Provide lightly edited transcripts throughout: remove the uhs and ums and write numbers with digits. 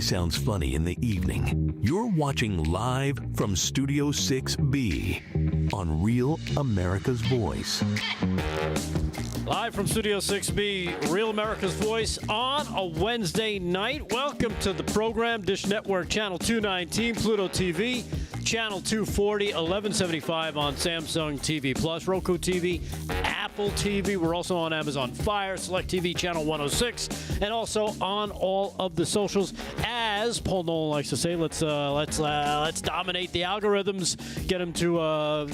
TV sounds funny in the evening, you're watching live from Studio 6B on Real America's Voice. Live from Studio 6B, Real America's Voice on a Wednesday night. Welcome to the program. Dish Network, Channel 219, Pluto TV, Channel 240, 1175 on Samsung TV Plus, Roku TV, Apple TV. We're also on Amazon Fire, Select TV, Channel 106, and also on all of the socials. As Paul Nolan likes to say, let's dominate the algorithms, get them to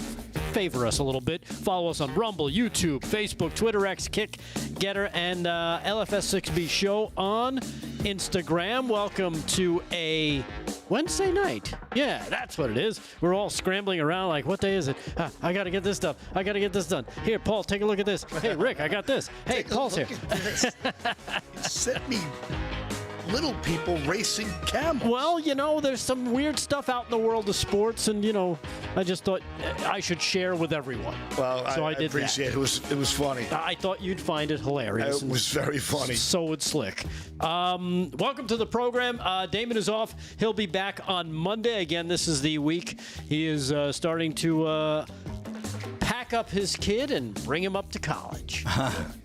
favor us a little bit. Follow us on Rumble, YouTube, Facebook, Twitter, X, Kick, Getter, and LFS6B Show on Instagram. Welcome to a Wednesday night. Yeah, that's what it is. We're all scrambling around like, what day is it? I got to get this done. I got to get this done. Here, Paul, take a look at this. Hey, Rick, I got this. Hey, Paul's here. You sent me little people racing camels. Well, you know, there's some weird stuff out in the world of sports, and, you know, I just thought I should share with everyone. Well, so I did appreciate that. It was funny. I thought you'd find it hilarious. It was very funny. So would Slick. Welcome to the program. Damon is off. He'll be back on Monday. Again, this is the week he is starting to pack up his kid and bring him up to college.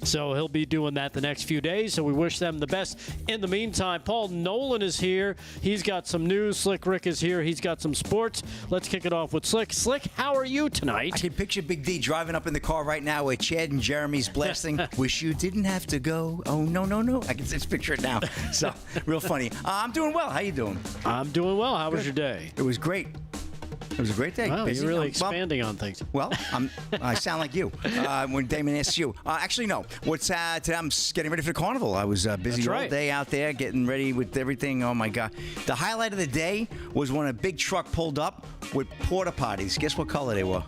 So he'll be doing that the next few days, so we wish them the best. In the meantime, Paul Nolan is here. He's got some news. Slick Rick is here. He's got some sports. Let's kick it off with Slick. Slick, how are you tonight? I can picture Big D driving up in the car right now with Chad and Jeremy's blasting, "Wish You Didn't Have to Go. Oh, no, no, no." I can just picture it now. So, real funny. I'm doing well. How you doing? I'm doing well. How was your day? It was great. It was a great day. Wow, Busy. you're really expanding on things. Well, I sound like you when Damon asks you. Actually, no. Today I'm getting ready for the carnival. I was busy all day out there getting ready with everything. Oh, my God. The highlight of the day was when a big truck pulled up with porta potties. Guess what color they were?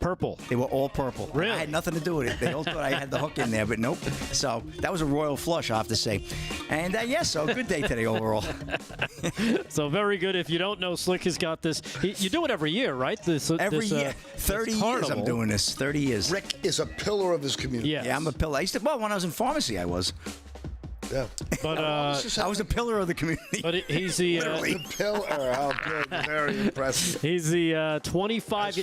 Purple. They were all purple. Really? I had nothing to do with it. They all thought I had the hook in there, but nope. So that was a royal flush, I have to say. And so good day today overall. So very good. If you don't know, Slick has got this. You do it every year, right? Every year. 30 years I'm doing this. 30 years. Rick is a pillar of his community. Yes. Yeah, I'm a pillar. When I was in pharmacy, I was. Yeah. But I was a pillar of the community. But he's the Literally a pillar. How good. Very impressive. He's the 25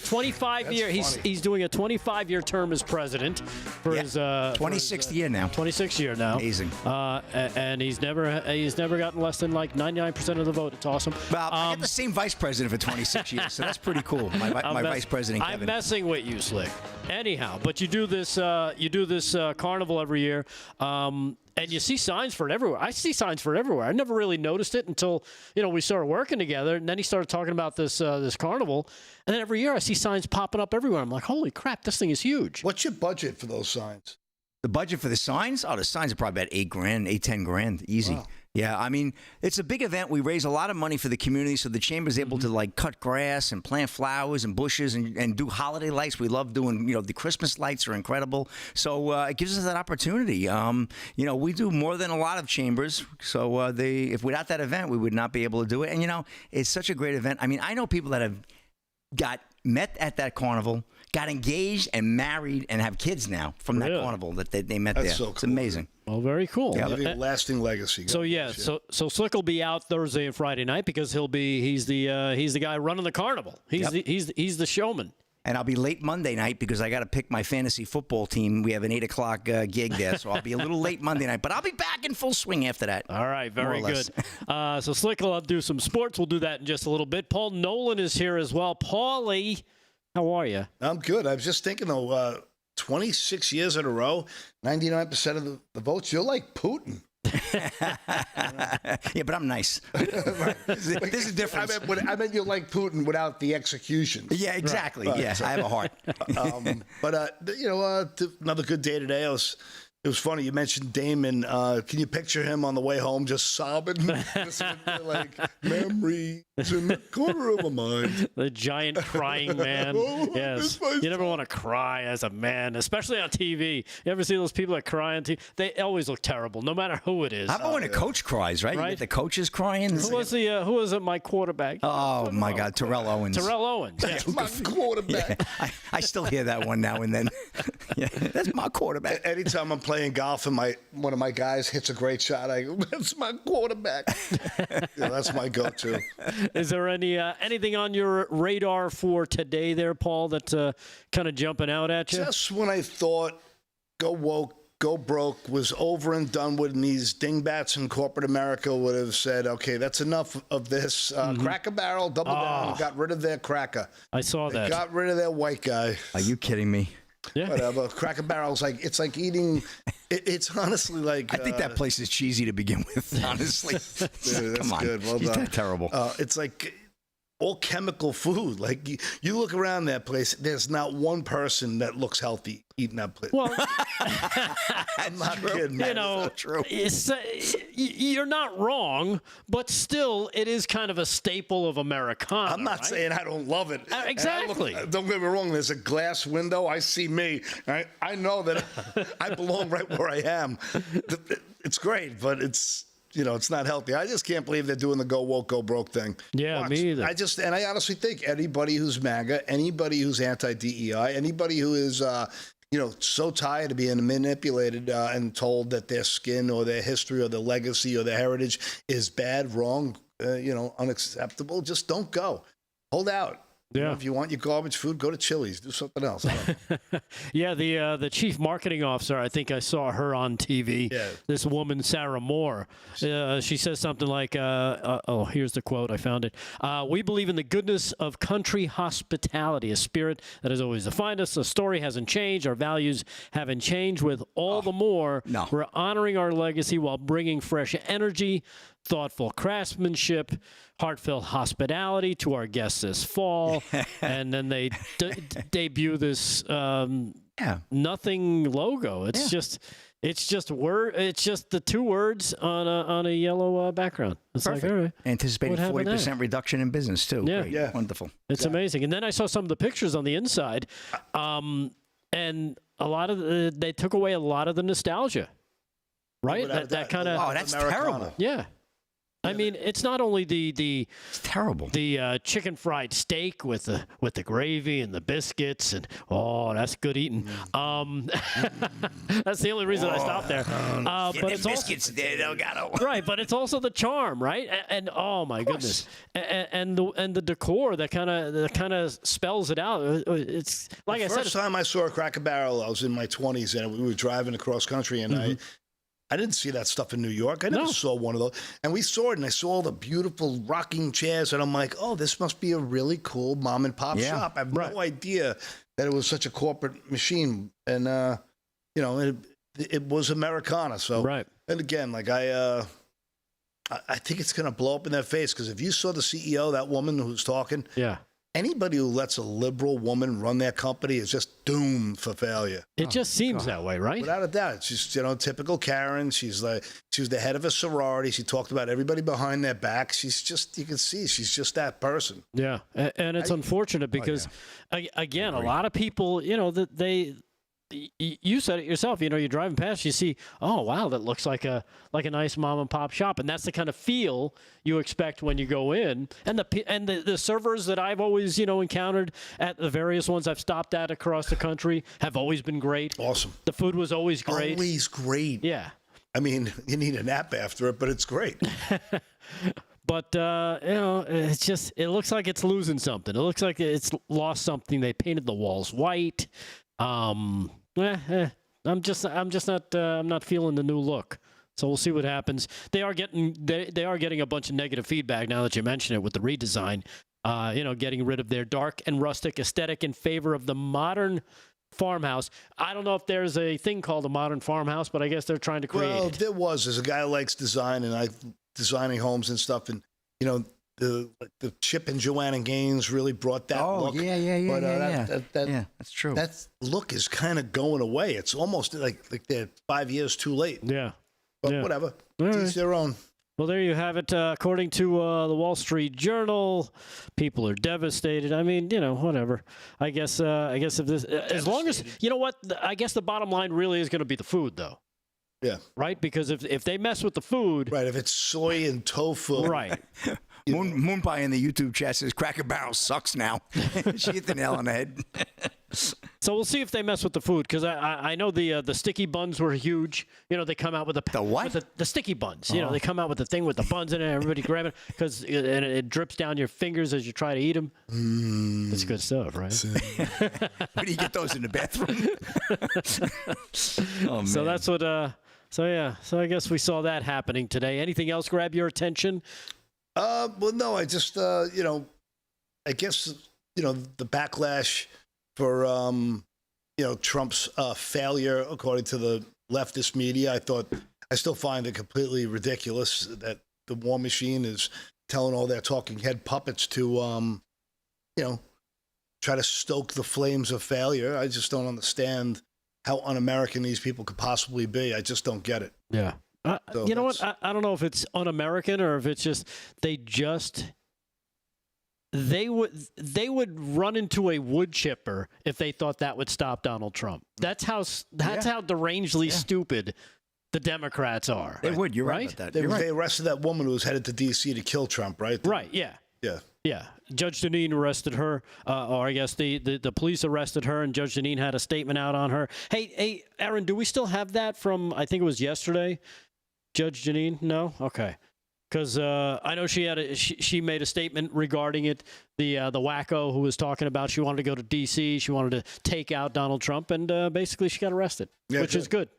year. That's He's doing a 25-year term as president for his 26th year now. 26th year now. Amazing. And he's never gotten less than like 99% of the vote. It's awesome. Well, I got the same vice president for 26 years, so that's pretty cool. My vice president, Kevin. I'm messing with you, Slick. Anyhow, but you do this carnival every year. And you see signs for it everywhere. I see signs for it everywhere. I never really noticed it until, we started working together. And then he started talking about this carnival. And then every year I see signs popping up everywhere. I'm like, holy crap, this thing is huge. What's your budget for those signs? The budget for the signs? Oh, the signs are probably about $10,000, easy. Wow. Yeah, I mean, it's a big event. We raise a lot of money for the community, so the chamber is able to cut grass and plant flowers and bushes and do holiday lights. We love doing, the Christmas lights are incredible. So it gives us that opportunity. We do more than a lot of chambers. So if without that event, we would not be able to do it. And it's such a great event. I mean, I know people that have met at that carnival, got engaged and married and have kids now from that carnival that they met there. So cool. It's amazing. Well, very cool. Yeah, a lasting legacy. So Slick will be out Thursday and Friday night because he's the guy running the carnival. He's the showman. And I'll be late Monday night because I got to pick my fantasy football team. We have an 8 o'clock gig there, so I'll be a little late Monday night. But I'll be back in full swing after that. All right, very good. So Slick will do some sports. We'll do that in just a little bit. Paul Nolan is here as well. Paulie, how are you? I'm good. I was just thinking, though, 26 years in a row, 99% of the votes, you're like Putin. Yeah, but I'm nice. There's a difference. I meant you're like Putin without the execution. Yeah, exactly. Right. Yeah, I have a heart. Another good day today. It was funny. You mentioned Damon. Can you picture him on the way home just sobbing? Like, memories in the corner of my mind. The giant crying man. Yes. You never want to cry as a man, especially on TV. You ever see those people that cry on TV? They always look terrible, no matter who it is. How about when a coach cries, right? You get the coaches crying. Who was my quarterback? Oh, my God. Terrell Owens. Terrell Owens. That's my quarterback. Yeah, I still hear that one now and then. Yeah, that's my quarterback. Anytime I'm playing golf and one of my guys hits a great shot, I go, that's my quarterback. That's my go-to. Is there anything on your radar for today there, Paul, that's kind of jumping out at you? Just when I thought go woke, go broke was over and done with, and these dingbats in corporate America would have said, okay, that's enough of this. Cracker Barrel, double down, got rid of their cracker. I saw that. Got rid of their white guy. Are you kidding me? Yeah. Whatever. Cracker Barrel's it's like eating. It's honestly like. I think that place is cheesy to begin with. Honestly, dude, that's come on, good. Well he's done. that terrible. It's like all chemical food. Like you look around that place, there's not one person that looks healthy eating that place. Well, I'm not kidding. Man. you know, you're not wrong, but still, it is kind of a staple of Americana. I'm not right? saying I don't love it. Exactly. Don't get me wrong. There's a glass window. I see me. I know that I belong right where I am. It's great, but it's not healthy. I just can't believe they're doing the go woke, go broke thing. Yeah, me either. I honestly think anybody who's MAGA, anybody who's anti-DEI, anybody who is, so tired of being manipulated and told that their skin or their history or their legacy or their heritage is bad, wrong, unacceptable, just don't go. Hold out. Yeah. If you want your garbage food, go to Chili's. Do something else. Yeah, the chief marketing officer, I think I saw her on TV. Yeah. This woman, Sarah Moore. She says something like, here's the quote. I found it. We believe in the goodness of country hospitality, a spirit that has always defined us. The story hasn't changed. Our values haven't changed. With all the more, we're honoring our legacy while bringing fresh energy, thoughtful craftsmanship, heartfelt hospitality to our guests this fall. And then they debut this nothing logo. It's just the two words on a yellow background. It's Perfect. like, all right. Anticipating What happened 40% there? reduction in business too. Yeah. Great. Yeah. Wonderful. It's amazing. And then I saw some of the pictures on the inside, and a lot of they took away a lot of the nostalgia. Right? That kind of. Oh, that's Americana. terrible. Yeah. I mean, it's not only the It's terrible. the chicken fried steak with the gravy and the biscuits, and that's good eating. That's the only reason I stopped there. But it's biscuits, right, but it's also the charm, right? And oh my goodness, and the decor that kind of spells it out. It's like I said. First time I saw a Cracker Barrel, I was in my 20s, and we were driving across country, and I didn't see that stuff in New York. I never saw one of those. And we saw it, and I saw all the beautiful rocking chairs, and I'm like, oh, this must be a really cool mom and pop shop. I have no idea that it was such a corporate machine. And, it was Americana. So, and again, like I think it's going to blow up in their face, because if you saw the CEO, that woman who's talking, anybody who lets a liberal woman run their company is just doomed for failure. It just seems that way, right? Without a doubt. She's, typical Karen. She was the head of a sorority. She talked about everybody behind their back. She's just, you can see, she's just that person. Yeah. And it's unfortunate because, again, a lot of people, you said it yourself, you're driving past, you see, oh, wow, that looks like a nice mom and pop shop. And that's the kind of feel you expect when you go in. And the servers that I've always, encountered at the various ones I've stopped at across the country have always been great. Awesome. The food was always great. Always great. Yeah. I mean, you need a nap after it, but it's great. But, it looks like it's losing something. It looks like it's lost something. They painted the walls white. I'm not feeling the new look. So we'll see what happens. They are getting a bunch of negative feedback now that you mention it with the redesign. Getting rid of their dark and rustic aesthetic in favor of the modern farmhouse. I don't know if there's a thing called a modern farmhouse, but I guess they're trying to create it. There was. There's a guy who likes design, and designing homes and stuff, and the Chip and Joanna Gaines really brought that look. Yeah, that's true. That look is kind of going away. It's almost like they're 5 years too late. Yeah. But whatever. Each their own. Well, there you have it. According to the Wall Street Journal, people are devastated. I mean, whatever. I guess if this, as long as, I guess the bottom line really is going to be the food, though. Yeah. Right? Because if they mess with the food. Right. If it's soy and tofu. Right. Moon Pie in the YouTube chat says Cracker Barrel sucks now. She hit the nail on the head. So we'll see if they mess with the food, because I know the sticky buns were huge. You know, they come out with The what? With the sticky buns. You know, they come out with the thing with the buns in it. Everybody grab it because it drips down your fingers as you try to eat them. It's good stuff, right? Where do you get those in the bathroom? Oh, man. So that's what. So yeah. So I guess we saw that happening today. Anything else grab your attention? Well, no, I just, I guess, the backlash for, Trump's failure, according to the leftist media. I still find it completely ridiculous that the war machine is telling all their talking head puppets to, try to stoke the flames of failure. I just don't understand how un-American these people could possibly be. I just don't get it. Yeah. So you know what? I don't know if it's un-American or if it's just they would run into a wood chipper if they thought that would stop Donald Trump. That's how derangedly stupid the Democrats are. They would. You're right about that. They arrested that woman who was headed to D.C. to kill Trump, right? Right. Yeah. Yeah. Yeah. Judge Deneen arrested her, or I guess the police arrested her, and Judge Deneen had a statement out on her. Hey, Aaron, do we still have that from, I think it was yesterday? Judge Deneen? No? Okay. Because I know she made a statement regarding it. The wacko who was talking about she wanted to go to D.C., she wanted to take out Donald Trump, and basically she got arrested, which is good.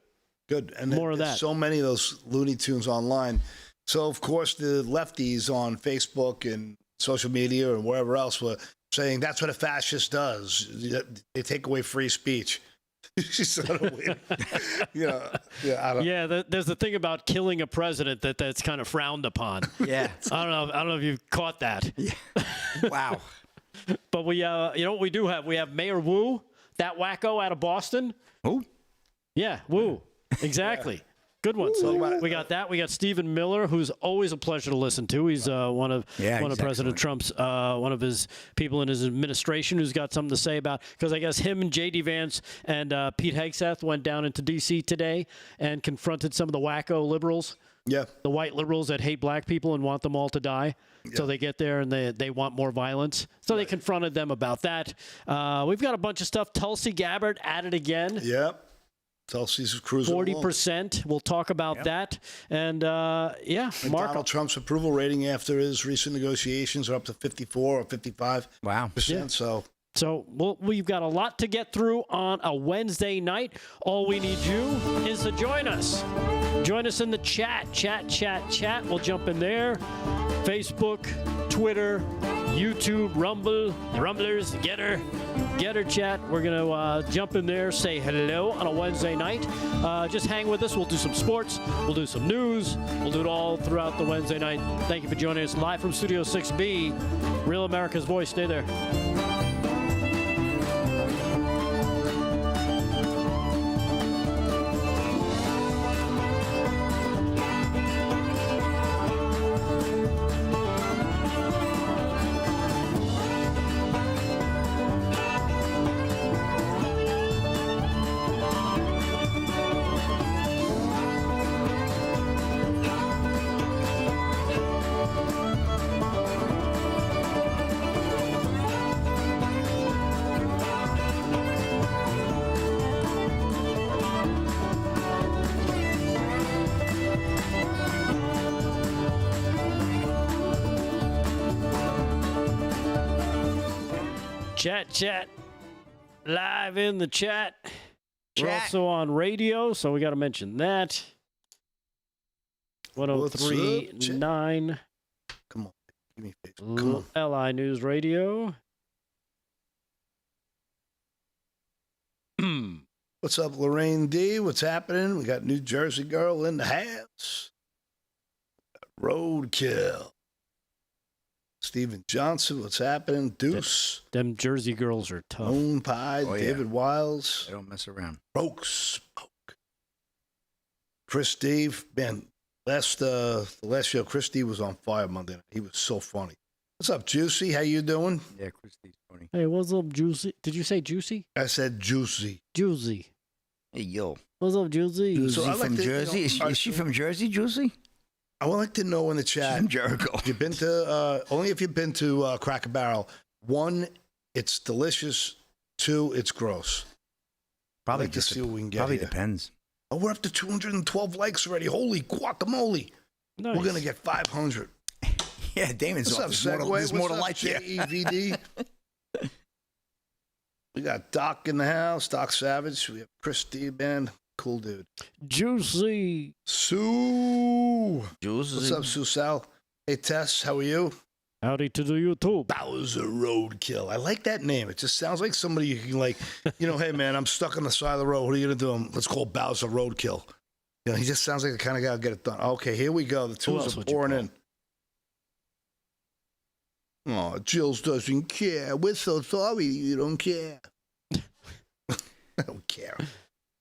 Good. And more of that. So many of those Looney Tunes online. So, of course, the lefties on Facebook and social media or wherever else were saying that's what a fascist does. They take away free speech. Sort of weird. There's the thing about killing a president that's kind of frowned upon. Yeah. I don't know if you've caught that. Yeah. Wow. But we, what we do have? We have Mayor Wu, that wacko out of Boston. Who? Yeah, Wu. Exactly. Yeah. Good one. So we got that. We got Stephen Miller, who's always a pleasure to listen to. He's one of President Trump's one of his people in his administration who's got something to say about, because I guess him and J.D. Vance and Pete Hegseth went down into D.C. today and confronted some of the wacko liberals. Yeah. The white liberals that hate black people and want them all to die. Yeah. So they get there and they want more violence. So they confronted them about that. We've got a bunch of stuff. Tulsi Gabbard at it again. Yep. Tulsi's cruising 40%. We'll talk about that. And, and Donald Trump's approval rating after his recent negotiations are up to 54 or 55%. Wow. Yeah. So we've got a lot to get through on a Wednesday night. All we need you is to join us. Join us in the chat. We'll jump in there. Facebook, Twitter, YouTube, Rumble, Rumblers, Getter chat. We're going to jump in there, say hello on a Wednesday night. Just hang with us. We'll do some sports. We'll do some news. We'll do it all throughout the Wednesday night. Thank you for joining us live from Studio 6B. Real America's Voice. Stay there. Chat. Live in the chat. We're also on radio, so we got to mention that. 103.9. Come on. Give me a face. Come on. LI News Radio. What's up, Lorraine D? What's happening? We got New Jersey girl in the house. Roadkill. Stephen Johnson, what's happening? Deuce. Them Jersey girls are tough. Moon Pie, David Wiles. They don't mess around. Broke Smoke. Chris D. Man, the last show, Chris D was on fire Monday night. He was so funny. What's up, Juicy? How you doing? Yeah, Chris D's funny. Hey, what's up, Juicy? Did you say Juicy? I said Juicy. Juicy. Hey, yo. What's up, Juicy? Juicy from Jersey? Is she from Jersey, Juicy? I would like to know in the chat. She's from Jericho. If you've been to, only if you've been to Cracker Barrel. One, it's delicious. 2, it's gross. Probably I'd like to see what we can get Probably here. depends. Oh, we're up to 212 likes already. Holy guacamole. Nice. We're going to get 500. Yeah, Damon's What's off. up, There's more to What's like up, here. JEVD? We got Doc in the house, Doc Savage. We have Chris D, man. Cool dude. Juicy. Sue. Jules, What's up, Sue Sal? Hey, Tess, how are you? Howdy to the YouTube. Bowser Roadkill. I like that name. It just sounds like somebody you can hey, man, I'm stuck on the side of the road. What are you going to do? Let's call Bowser Roadkill. He just sounds like the kind of guy who'll get it done. Okay, here we go. The twos are pouring in. Oh, Jill's doesn't care. We're so sorry you don't care. I don't care.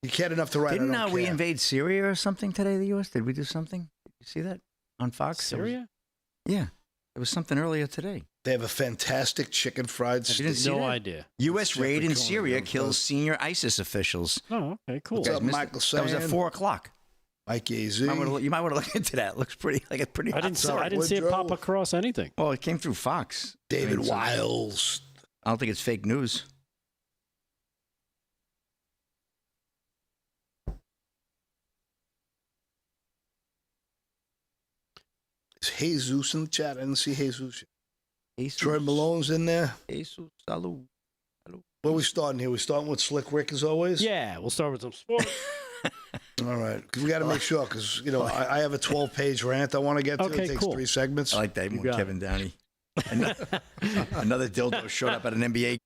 You cared enough to write. Didn't we invade Syria or something today, the U.S.? Did we do something? Did you see that on Fox? Syria? Yeah. There was something earlier today. They have a fantastic chicken fried steak. didn't see No that? idea. U.S. raid in Cohen, Syria yeah, kills senior ISIS officials. Oh, okay, cool. What's up, Missed it. Michael That was at Sand? 4 o'clock. Mike AZ. You might want to look into that. It looks pretty I didn't Sorry, see it Woodrow. pop across anything. Well, it came through Fox. David so- Wiles. I don't think it's fake news. Is Jesus in the chat? I didn't see Jesus. Jesus. Troy Malone's in there. Jesus. Salud. Where are we starting here? We starting with Slick Rick as always? Yeah, we'll start with some sports. All right. 'Cause we got to make sure because, I have a 12-page rant I want to get to. Okay, it takes cool. 3 segments. I like that You one, got Kevin Downey. Another dildo showed up at an NBA.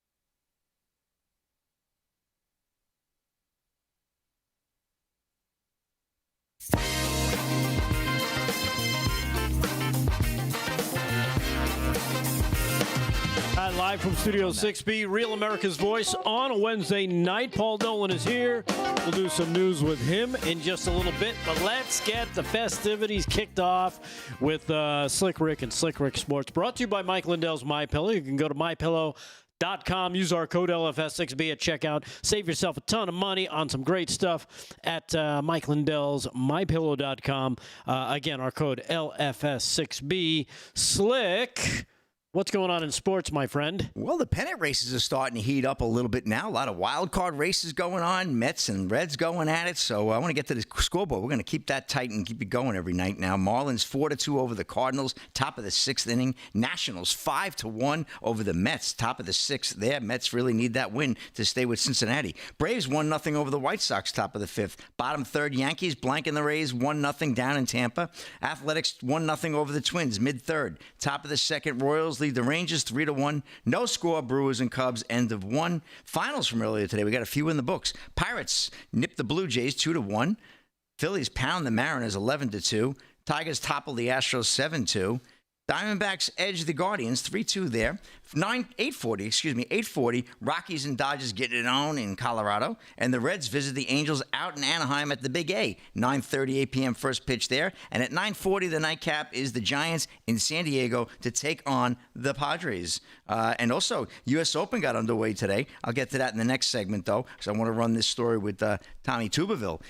Live from Studio 6B, Real America's Voice on a Wednesday night. Paul Nolan is here. We'll do some news with him in just a little bit, but let's get the festivities kicked off with Slick Rick and Slick Rick Sports. Brought to you by Mike Lindell's MyPillow. You can go to MyPillow.com. Use our code LFS6B at checkout. Save yourself a ton of money on some great stuff at Mike Lindell's MyPillow.com. Again, our code LFS6B. Slick, what's going on in sports, my friend? Well, the pennant races are starting to heat up a little bit now. A lot of wild card races going on. Mets and Reds going at it. So I want to get to the scoreboard. We're going to keep that tight and keep it going every night now. Marlins 4-2 over the Cardinals, top of the 6th inning. Nationals 5-1 over the Mets, top of the 6th there. Mets really need that win to stay with Cincinnati. Braves 1-0 over the White Sox, top of the 5th. Bottom 3rd, Yankees blanking the Rays 1-0 down in Tampa. Athletics 1-0 over the Twins, mid 3rd. Top of the 2nd, Royals lead the Rangers 3-1. No score, Brewers and Cubs, end of 1. Finals from earlier today. We got a few in the books. Pirates nip the Blue Jays 2-1. Phillies pound the Mariners 11-2. Tigers topple the Astros 7-2. Diamondbacks edge the Guardians 3-2 there. 8:40. Rockies and Dodgers getting it on in Colorado. And the Reds visit the Angels out in Anaheim at the Big A. 9:38 p.m. first pitch there. And at 9:40, the nightcap is the Giants in San Diego to take on the Padres. And also, U.S. Open got underway today. I'll get to that in the next segment, though, because I want to run this story with Tommy Tuberville.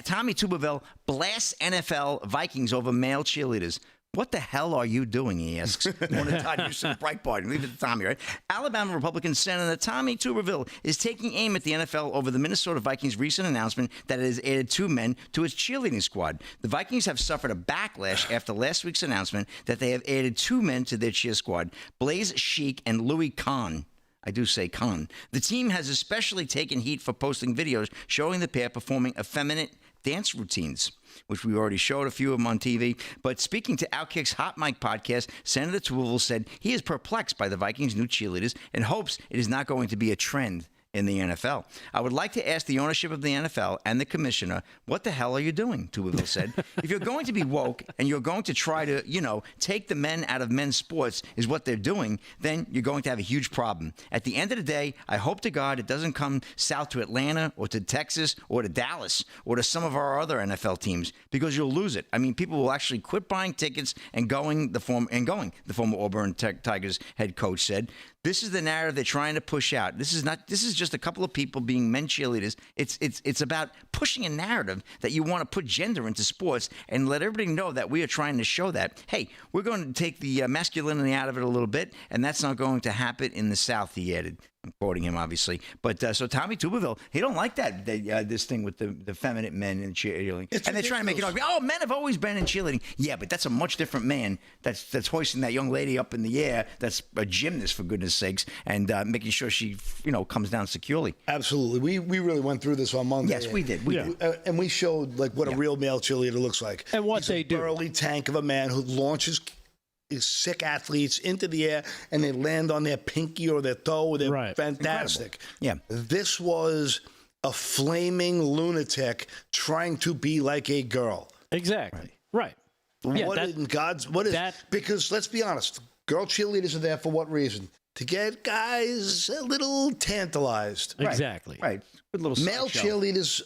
Tommy Tuberville blasts NFL Vikings over male cheerleaders. What the hell are you doing, he asks. One of Todd Houston's Breitbart. Leave it to Tommy, right? Alabama Republican Senator Tommy Tuberville is taking aim at the NFL over the Minnesota Vikings' recent announcement that it has added 2 men to its cheerleading squad. The Vikings have suffered a backlash after last week's announcement that they have added 2 men to their cheer squad, Blaze Sheik and Louis Kahn. I do say Kahn. The team has especially taken heat for posting videos showing the pair performing effeminate dance routines, which we already showed a few of them on TV. But speaking to Outkick's Hot Mic podcast, Senator Tuberville said he is perplexed by the Vikings' new cheerleaders and hopes it is not going to be a trend in the NFL. I would like to ask the ownership of the NFL and the commissioner, what the hell are you doing, Tuberville said. If you're going to be woke and you're going to try to, take the men out of men's sports is what they're doing, then you're going to have a huge problem. At the end of the day, I hope to God it doesn't come south to Atlanta or to Texas or to Dallas or to some of our other NFL teams, because you'll lose it. I mean, people will actually quit buying tickets and going, the former Auburn Tigers head coach said. This is the narrative they're trying to push out. This is just a couple of people being men cheerleaders. It's about pushing a narrative that you want to put gender into sports and let everybody know that we are trying to show that, hey, we're going to take the masculinity out of it a little bit, and that's not going to happen in the South, he added. I'm quoting him, obviously. But so Tommy Tuberville, he don't like that this thing with the feminine men in cheerleading. And they're trying to make it argument. Oh, men have always been in cheerleading. Yeah, but that's a much different man that's hoisting that young lady up in the air. That's a gymnast, for goodness sakes, and making sure she, comes down securely. Absolutely. We really went through this on Monday. Yes, we did. And we showed like what a real male cheerleader looks like. And what they do. He's a burly tank of a man who launches his sick athletes into the air, and they land on their pinky or their toe. They're fantastic. Incredible. Yeah. This was a flaming lunatic trying to be like a girl. Exactly. Right. Because let's be honest, girl cheerleaders are there for what reason? To get guys a little tantalized. Exactly. Right. Good little male cheerleaders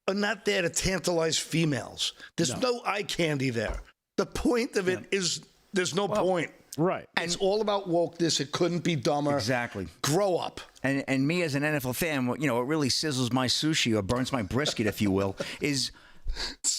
are not there to tantalize females. There's no eye candy there. The point of it is there's no point. Right. It's all about wokeness. It couldn't be dumber. Exactly. Grow up. And me as an NFL fan, what really sizzles my sushi or burns my brisket, if you will, is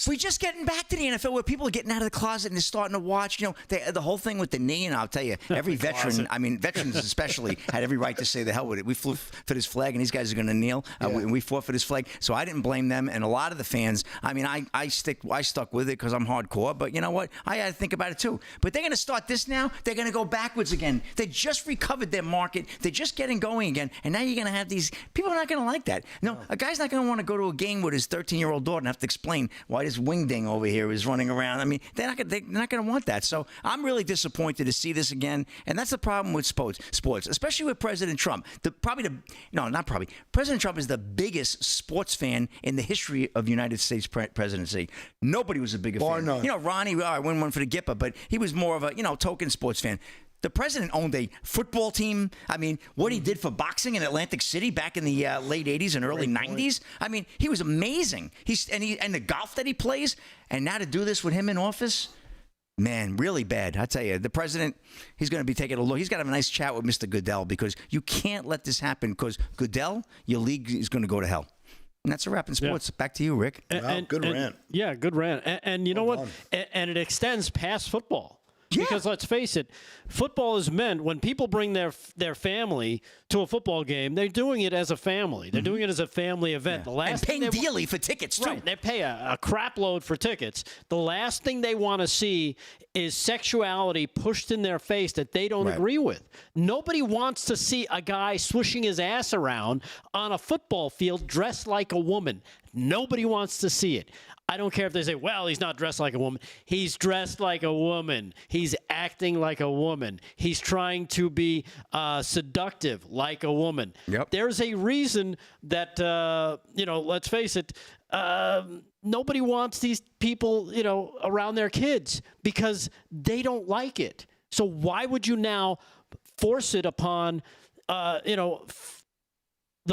we're just getting back to the NFL where people are getting out of the closet and they're starting to watch, the whole thing with the knee. And I'll tell you, every veteran, veterans especially, had every right to say the hell with it. We flew for this flag and these guys are going to kneel. We fought for this flag. So I didn't blame them. And a lot of the fans, I stuck with it because I'm hardcore. But you know what? I had to think about it too. But they're going to start this now. They're going to go backwards again. They just recovered their market. They're just getting going again. And now you're going to have these people are not going to like that. No, a guy's not going to want to go to a game with his 13-year-old daughter and have to explain why this wingding over here is running around. They're not going to want that. So I'm really disappointed to see this again. And that's the problem with sports, especially with President Trump. President Trump is the biggest sports fan in the history of United States presidency. Nobody was a bigger fan. None. Ronnie, I wouldn't one for the Gipper, but he was more of a, token sports fan. The president owned a football team. What he did for boxing in Atlantic City back in the late 80s and early 90s. He was amazing. And the golf that he plays. And now to do this with him in office, man, really bad. I tell you, the president, he's going to be taking a look. He's got to have a nice chat with Mr. Goodell because you can't let this happen because Goodell, your league is going to go to hell. And that's a wrap in sports. Yeah. Back to you, Rick. Good rant. Yeah, good rant. And you know what? And it extends past football. Yeah. Because let's face it, football is meant when people bring their family to a football game, they're doing it as a family. They're doing it as a family event. Yeah. And paying dearly for tickets, too. Right. They pay a crap load for tickets. The last thing they want to see is sexuality pushed in their face that they don't agree with. Nobody wants to see a guy swishing his ass around on a football field dressed like a woman. Nobody wants to see it. I don't care if they say, well, he's not dressed like a woman. He's dressed like a woman. He's acting like a woman. He's trying to be seductive like a woman. Yep. There's a reason that, let's face it, nobody wants these people, around their kids because they don't like it. So why would you now force it upon, the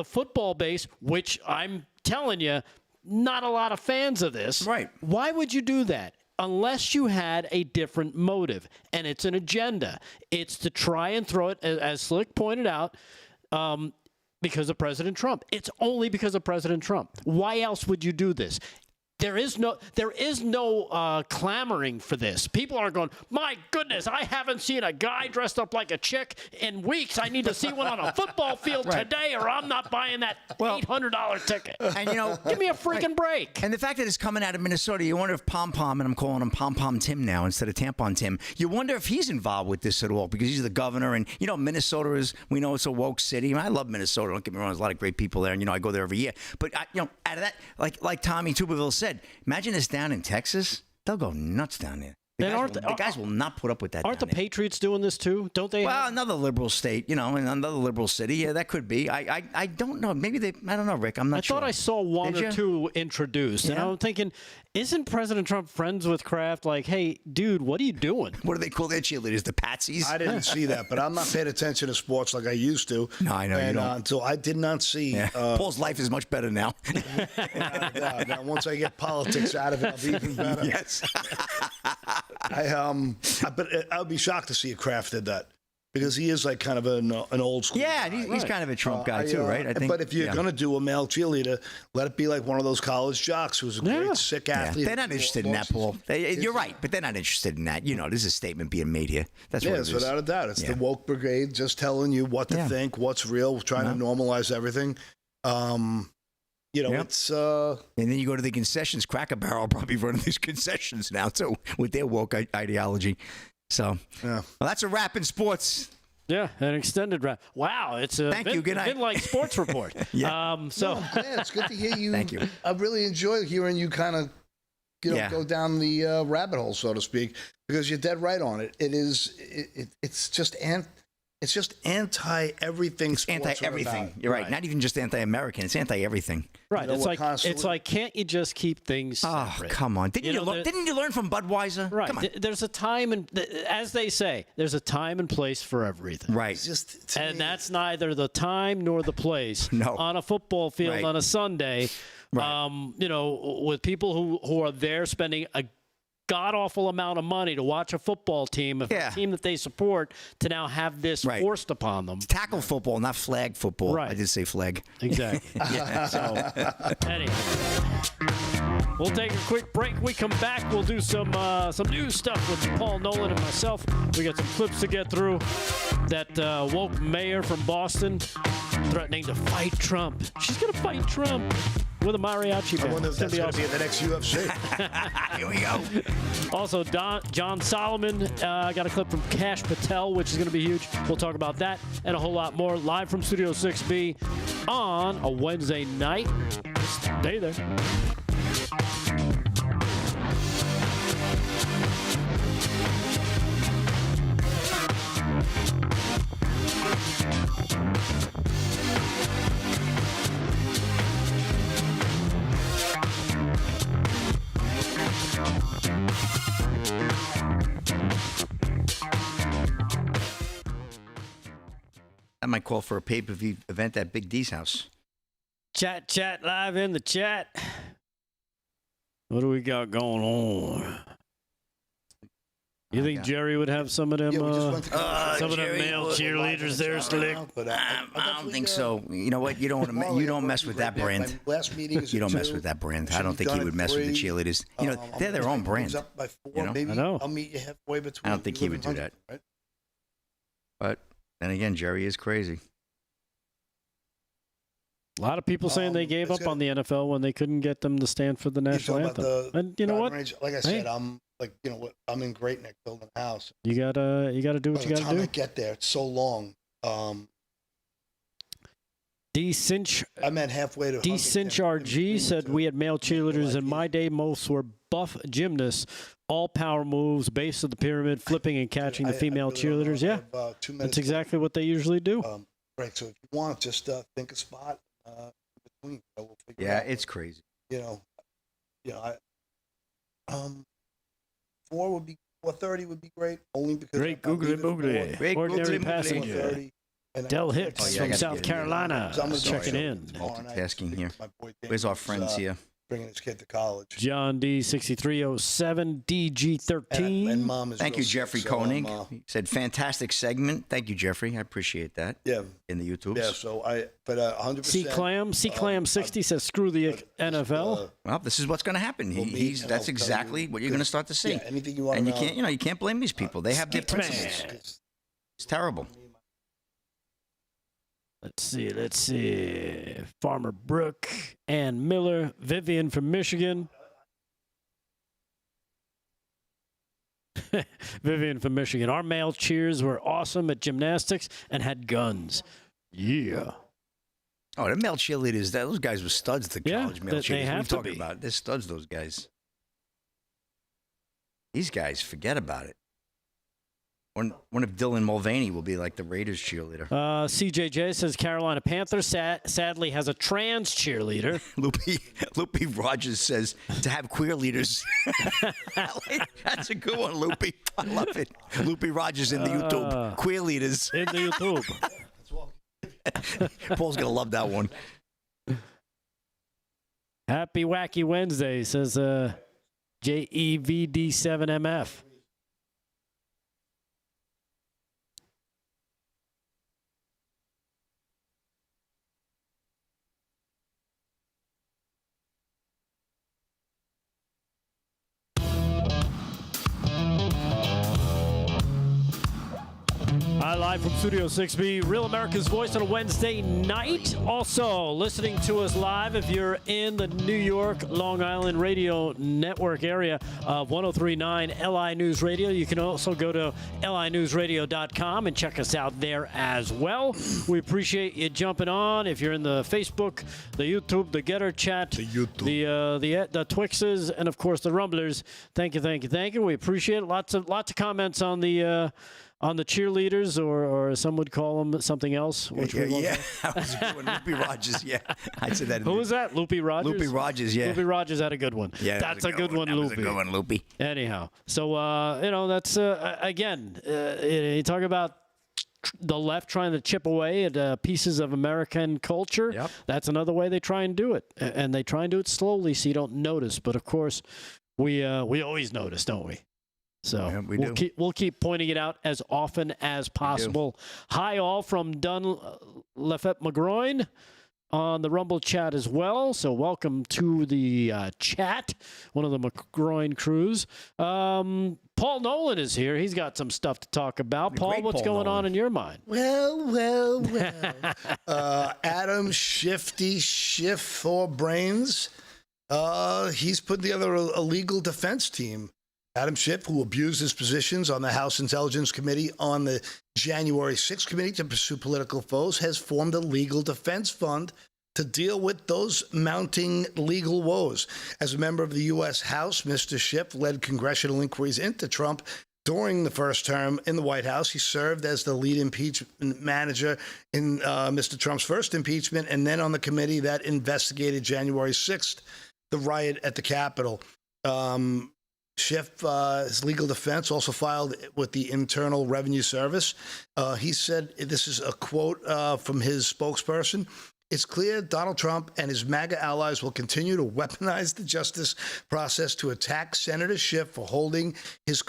football base, which I'm telling you, not a lot of fans of this. Right. Why would you do that? Unless you had a different motive, and it's an agenda. It's to try and throw it, as Slick pointed out, because of President Trump. It's only because of President Trump. Why else would you do this? There is no clamoring for this. People aren't going, my goodness, I haven't seen a guy dressed up like a chick in weeks. I need to see one on a football field today or I'm not buying that $800 ticket. And give me a freaking break. And the fact that it's coming out of Minnesota, you wonder if Pom Pom, and I'm calling him Pom Pom Tim now instead of Tampon Tim, you wonder if he's involved with this at all because he's the governor. And, Minnesota is, we know it's a woke city. I love Minnesota. Don't get me wrong. There's a lot of great people there. And, I go there every year. But, out of that, like Tommy Tuberville said, imagine this down in Texas. They'll go nuts down there. The guys will not put up with that. Aren't the Patriots doing this too? Don't they? Well, another liberal state, in another liberal city. Yeah, that could be. I don't know. Maybe I don't know, Rick. I'm not sure. I thought I saw one or two introduced, and I'm thinking, isn't President Trump friends with Kraft? Like, hey, dude, what are you doing? What do they call their cheerleaders? The Patsies? I didn't see that, but I'm not paying attention to sports like I used to. No, I know you don't. Until I did not see. Yeah. Paul's life is much better now. Once I get politics out of it, I'll be even better. Yes. But I would be shocked to see if Kraft did that. because he is like kind of an old school. Yeah, guy. he's kind of a Trump guy too, right? I think. But if you're going to do a male cheerleader, let it be like one of those college jocks who's a great sick athlete. They're not interested in that, Paul. You're right, but they're not interested in that. There's a statement being made here. That's what it is. Without a doubt. It's the woke brigade just telling you what to think, what's real, trying to normalize everything. It's... And then you go to the concessions. Cracker Barrel probably running these concessions now, too, with their woke ideology. So, well, that's a wrap in sports. Yeah, an extended wrap. Wow, it's been like sports report. It's good to hear you. Thank you. I really enjoy hearing you kind of, go down the rabbit hole, so to speak, because you're dead right on it. It's just anti-everything. It's anti-everything. You're right. Not even just anti-American. It's anti-everything. Right. It's like, can't you just keep things separate? Oh, come on. Didn't you learn from Budweiser? Right. Come on. There's a time, and as they say, there's a time and place for everything. Right. That's neither the time nor the place on a football field on a Sunday. Right. With people who are there spending a god-awful amount of money to watch a football team, a team that they support, to now have this forced upon them. It's tackle football, not flag football. Right. I did say flag. Exactly. Anyway, we'll take a quick break. We come back. We'll do some news stuff with Paul Nolan and myself. We got some clips to get through. That woke mayor from Boston threatening to fight Trump. She's going to fight Trump with a mariachi band. I wonder if that's going to be in the next UFC. Here we go. Also, John Solomon got a clip from Cash Patel, which is going to be huge. We'll talk about that and a whole lot more live from Studio 6B on a Wednesday night. Stay there. I might call for a pay-per-view event at Big D's house. Chat live in the chat. What do we got going on? You think Jerry would have some of them? Some of them male cheerleaders there, Slick. I don't think so. You know what? You don't mess with that brand. You don't mess with that brand. I don't think he would mess with the cheerleaders. They're their own brand. I know. I'll meet you halfway between. I don't think he would do that. But then again, Jerry is crazy. A lot of people saying they gave up on the NFL when they couldn't get them to stand for the national anthem. And you know what? Like I said, I'm in Great Neck building a house. You gotta do what you gotta do. By the time I get there, it's so long. I meant halfway to. D-Cinch RG said we had male cheerleaders in my day. Most were buff gymnasts, all power moves, base of the pyramid, flipping and catching the female cheerleaders. Yeah, that's exactly what they usually do. Right. So if you want, just think a spot between. We'll it's crazy. 4:30 would be great. Only because great googly. Ordinary passenger. Del Hicks from South Carolina checking in. Multitasking here. Where's our friends here? Bringing his kid to college. John D 6307 DG13. And mom is. Thank you, Jeffrey Koenig. He said fantastic segment. Thank you, Jeffrey. I appreciate that. Yeah. In the YouTube. Yeah. So 100%. C Clam 60 says screw the NFL. Well, this is what's going to happen. That's exactly what you're going to start to see. Yeah, anything you want. And you can't blame these people. They have their principles. It's terrible. Let's see. Farmer Brook, Ann Miller, Vivian from Michigan. Vivian from Michigan. Our male cheers were awesome at gymnastics and had guns. Yeah. Oh, the male cheerleaders, those guys were studs, the college male cheerleaders. They have to be. They're studs, those guys. These guys, forget about it. One of Dylan Mulvaney will be like the Raiders cheerleader. CJJ says Carolina Panthers sadly has a trans cheerleader. Loopy Rogers says to have queer leaders. That's a good one, Loopy. I love it. Loopy Rogers in the YouTube. Queer leaders. In the YouTube. Paul's going to love that one. Happy Wacky Wednesday, says JEVD7MF. live from Studio 6B, Real America's Voice on a Wednesday night. Also, listening to us live if you're in the New York, Long Island Radio Network area of 103.9 LI News Radio. You can also go to linewsradio.com and check us out there as well. We appreciate you jumping on. If you're in the Facebook, the YouTube, the Getter chat, the Twixes, and of course the Rumblers, thank you. We appreciate it. Lots of comments on the cheerleaders, or some would call them something else. Yeah. That was a good one. Loopy Rogers, yeah. I said that. Who was that? Loopy Rogers? Loopy Rogers, yeah. Loopy Rogers had a good one. Yeah, that's a good one, Loopy. That was a good one, Loopy. Anyhow, so, that's, again, you talk about the left trying to chip away at pieces of American culture. Yep. That's another way they try and do it. And they try and do it slowly so you don't notice. But, of course, we always notice, don't we? So yeah, we'll keep pointing it out as often as possible. Hi, all from Dunn Lafette McGroin on the Rumble chat as well. So welcome to the chat, one of the McGroin crews. Paul Nolan is here. He's got some stuff to talk about. Paul, what's going on in your mind? Well. Adam Schiff for brains. He's put together a legal defense team. Adam Schiff, who abused his positions on the House Intelligence Committee on the January 6th committee to pursue political foes, has formed a legal defense fund to deal with those mounting legal woes. As a member of the U.S. House, Mr. Schiff led congressional inquiries into Trump during the first term in the White House. He served as the lead impeachment manager in Mr. Trump's first impeachment, and then on the committee that investigated January 6th, the riot at the Capitol. Schiff, his legal defense, also filed with the Internal Revenue Service. He said, this is a quote from his spokesperson, "It's clear Donald Trump and his MAGA allies will continue to weaponize the justice process to attack Senator Schiff for holding his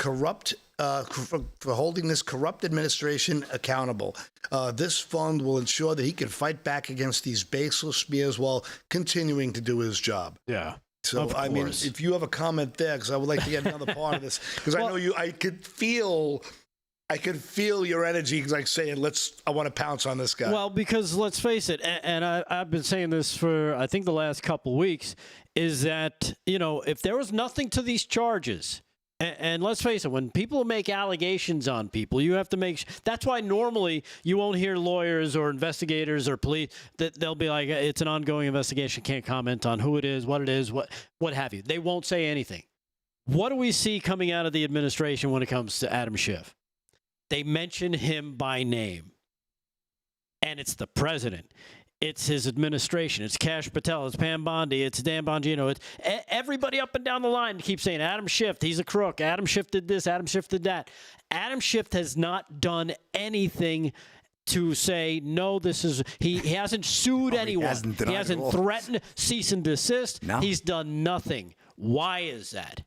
holding this corrupt administration accountable. This fund will ensure that he can fight back against these baseless smears while continuing to do his job." Yeah. So, I mean, if you have a comment there, because I would like to get another part of this, because I know I could feel your energy, like saying, I want to pounce on this guy. Well, because let's face it, and I've been saying this for, I think, the last couple weeks, is that, if there was nothing to these charges, and let's face it, when people make allegations on people, you have to make that's why normally you won't hear lawyers or investigators or police that they'll be like, it's an ongoing investigation, can't comment on who it is, what have you. They won't say anything. What do we see coming out of the administration when it comes to Adam Schiff? They mention him by name. And it's the president. It's his administration. It's Kash Patel. It's Pam Bondi. It's Dan Bongino. It's everybody up and down the line keeps saying, Adam Schiff, he's a crook. Adam Schiff did this. Adam Schiff did that. Adam Schiff has not done anything to say, no, this is, he hasn't sued anyone. He hasn't threatened cease and desist. No. He's done nothing. Why is that?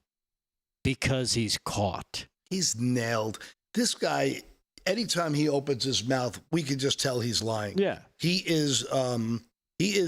Because he's caught. He's nailed. This guy, anytime he opens his mouth, we can just tell he's lying. Yeah. He is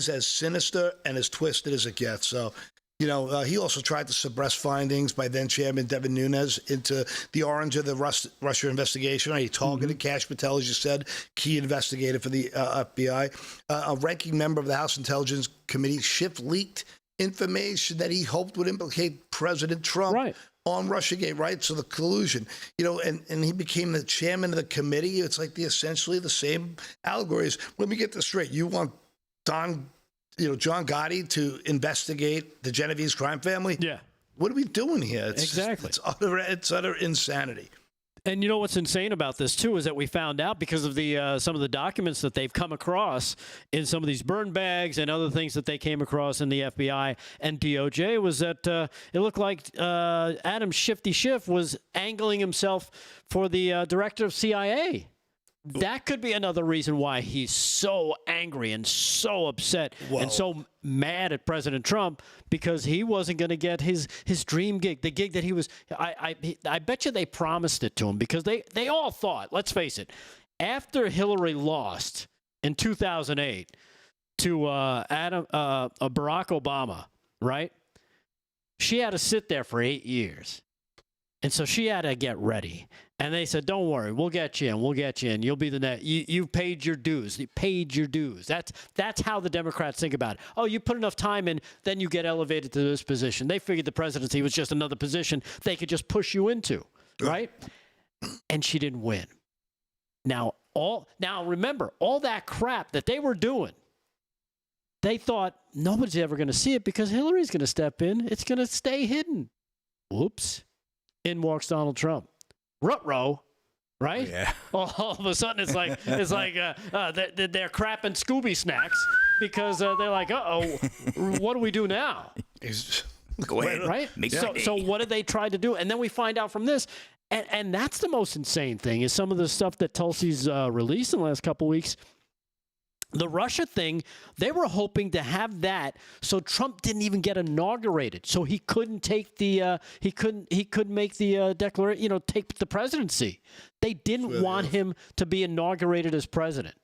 as sinister and as twisted as it gets. So, he also tried to suppress findings by then Chairman Devin Nunes into the orange of the Russia investigation. He targeted Kash Patel, as you said, key investigator for the FBI. A ranking member of the House Intelligence Committee, Schiff leaked information that he hoped would implicate President Trump. Right. On Russiagate, right? So the collusion, and he became the chairman of the committee. It's like essentially the same allegories. Let me get this straight. You want John Gotti to investigate the Genovese crime family? Yeah. What are we doing here? Exactly. It's utter insanity. And you know what's insane about this, too, is that we found out because of the some of the documents that they've come across in some of these burn bags and other things that they came across in the FBI and DOJ was that it looked like Adam Shifty Schiff was angling himself for the director of CIA. That could be another reason why he's so angry and so upset and so mad at President Trump, because he wasn't going to get his dream gig, the gig that he was. I bet you they promised it to him, because they all thought, let's face it, after Hillary lost in 2008 to Barack Obama, right? She had to sit there for 8 years. And so she had to get ready. And they said, don't worry, we'll get you in. We'll get you in. You'll be the next. You've paid your dues. You paid your dues. That's how the Democrats think about it. Oh, you put enough time in, then you get elevated to this position. They figured the presidency was just another position they could just push you into, right? And she didn't win. Now remember, all that crap that they were doing, they thought nobody's ever going to see it because Hillary's going to step in. It's going to stay hidden. Whoops. In walks Donald Trump. Ruh-roh, right? Oh, yeah. All of a sudden, it's like they're crapping Scooby snacks because they're like, uh-oh, what do we do now? Go ahead. Right? So what did they try to do? And then we find out from this, and that's the most insane thing, is some of the stuff that Tulsi's released in the last couple of weeks. The Russia thing, they were hoping to have that so Trump didn't even get inaugurated, so he couldn't take the he couldn't make the declaration, take the presidency. They didn't want him to be inaugurated as president.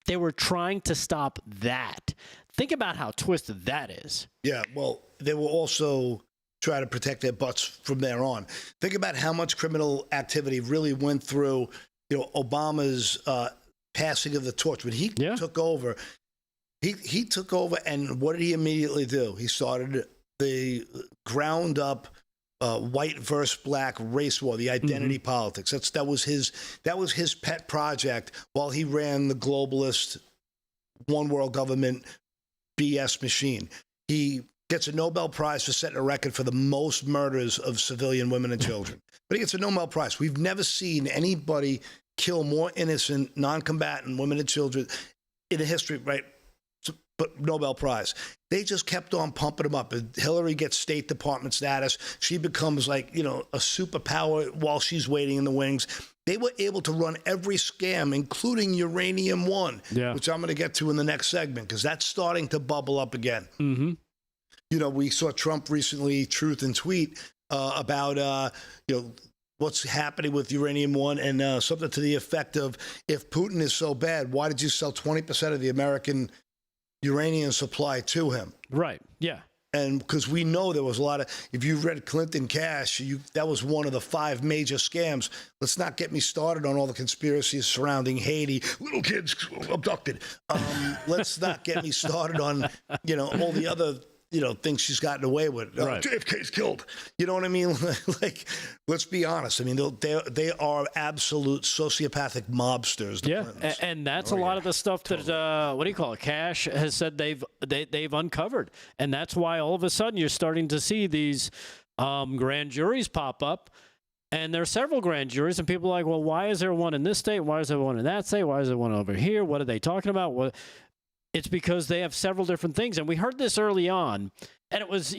They were trying to stop that. Think about how twisted that is. Yeah, well, they were also trying to protect their butts from there on. Think about how much criminal activity really went through, Obama's passing of the torch. When he took over, he took over, and what did he immediately do? He started the ground up white versus black race war, the identity politics. That was his pet project while he ran the globalist one world government BS machine. He gets a Nobel Prize for setting a record for the most murders of civilian women and children. But he gets a Nobel Prize. We've never seen anybody kill more innocent, non-combatant women and children in the history, right? But Nobel Prize. They just kept on pumping them up. Hillary gets State Department status. She becomes like, a superpower while she's waiting in the wings. They were able to run every scam, including Uranium One, which I'm going to get to in the next segment, because that's starting to bubble up again. Mm-hmm. We saw Trump recently, truth and tweet, about, what's happening with Uranium One, and something to the effect of, if Putin is so bad, why did you sell 20% of the American uranium supply to him? Right, yeah. And because we know there was a lot of, if you read Clinton Cash, that was one of the 5 major scams. Let's not get me started on all the conspiracies surrounding Haiti, little kids abducted. Let's not get me started on, all the other things she's gotten away with. Right. JFK's killed. You know what I mean? Like, let's be honest. I mean, they are absolute sociopathic mobsters. Yeah, and that's a lot of the stuff that Cash has said they've uncovered, and that's why all of a sudden you're starting to see these grand juries pop up. And there are several grand juries, and people are like, well, why is there one in this state? Why is there one in that state? Why is there one over here? What are they talking about? It's because they have several different things. And we heard this early on, and it was,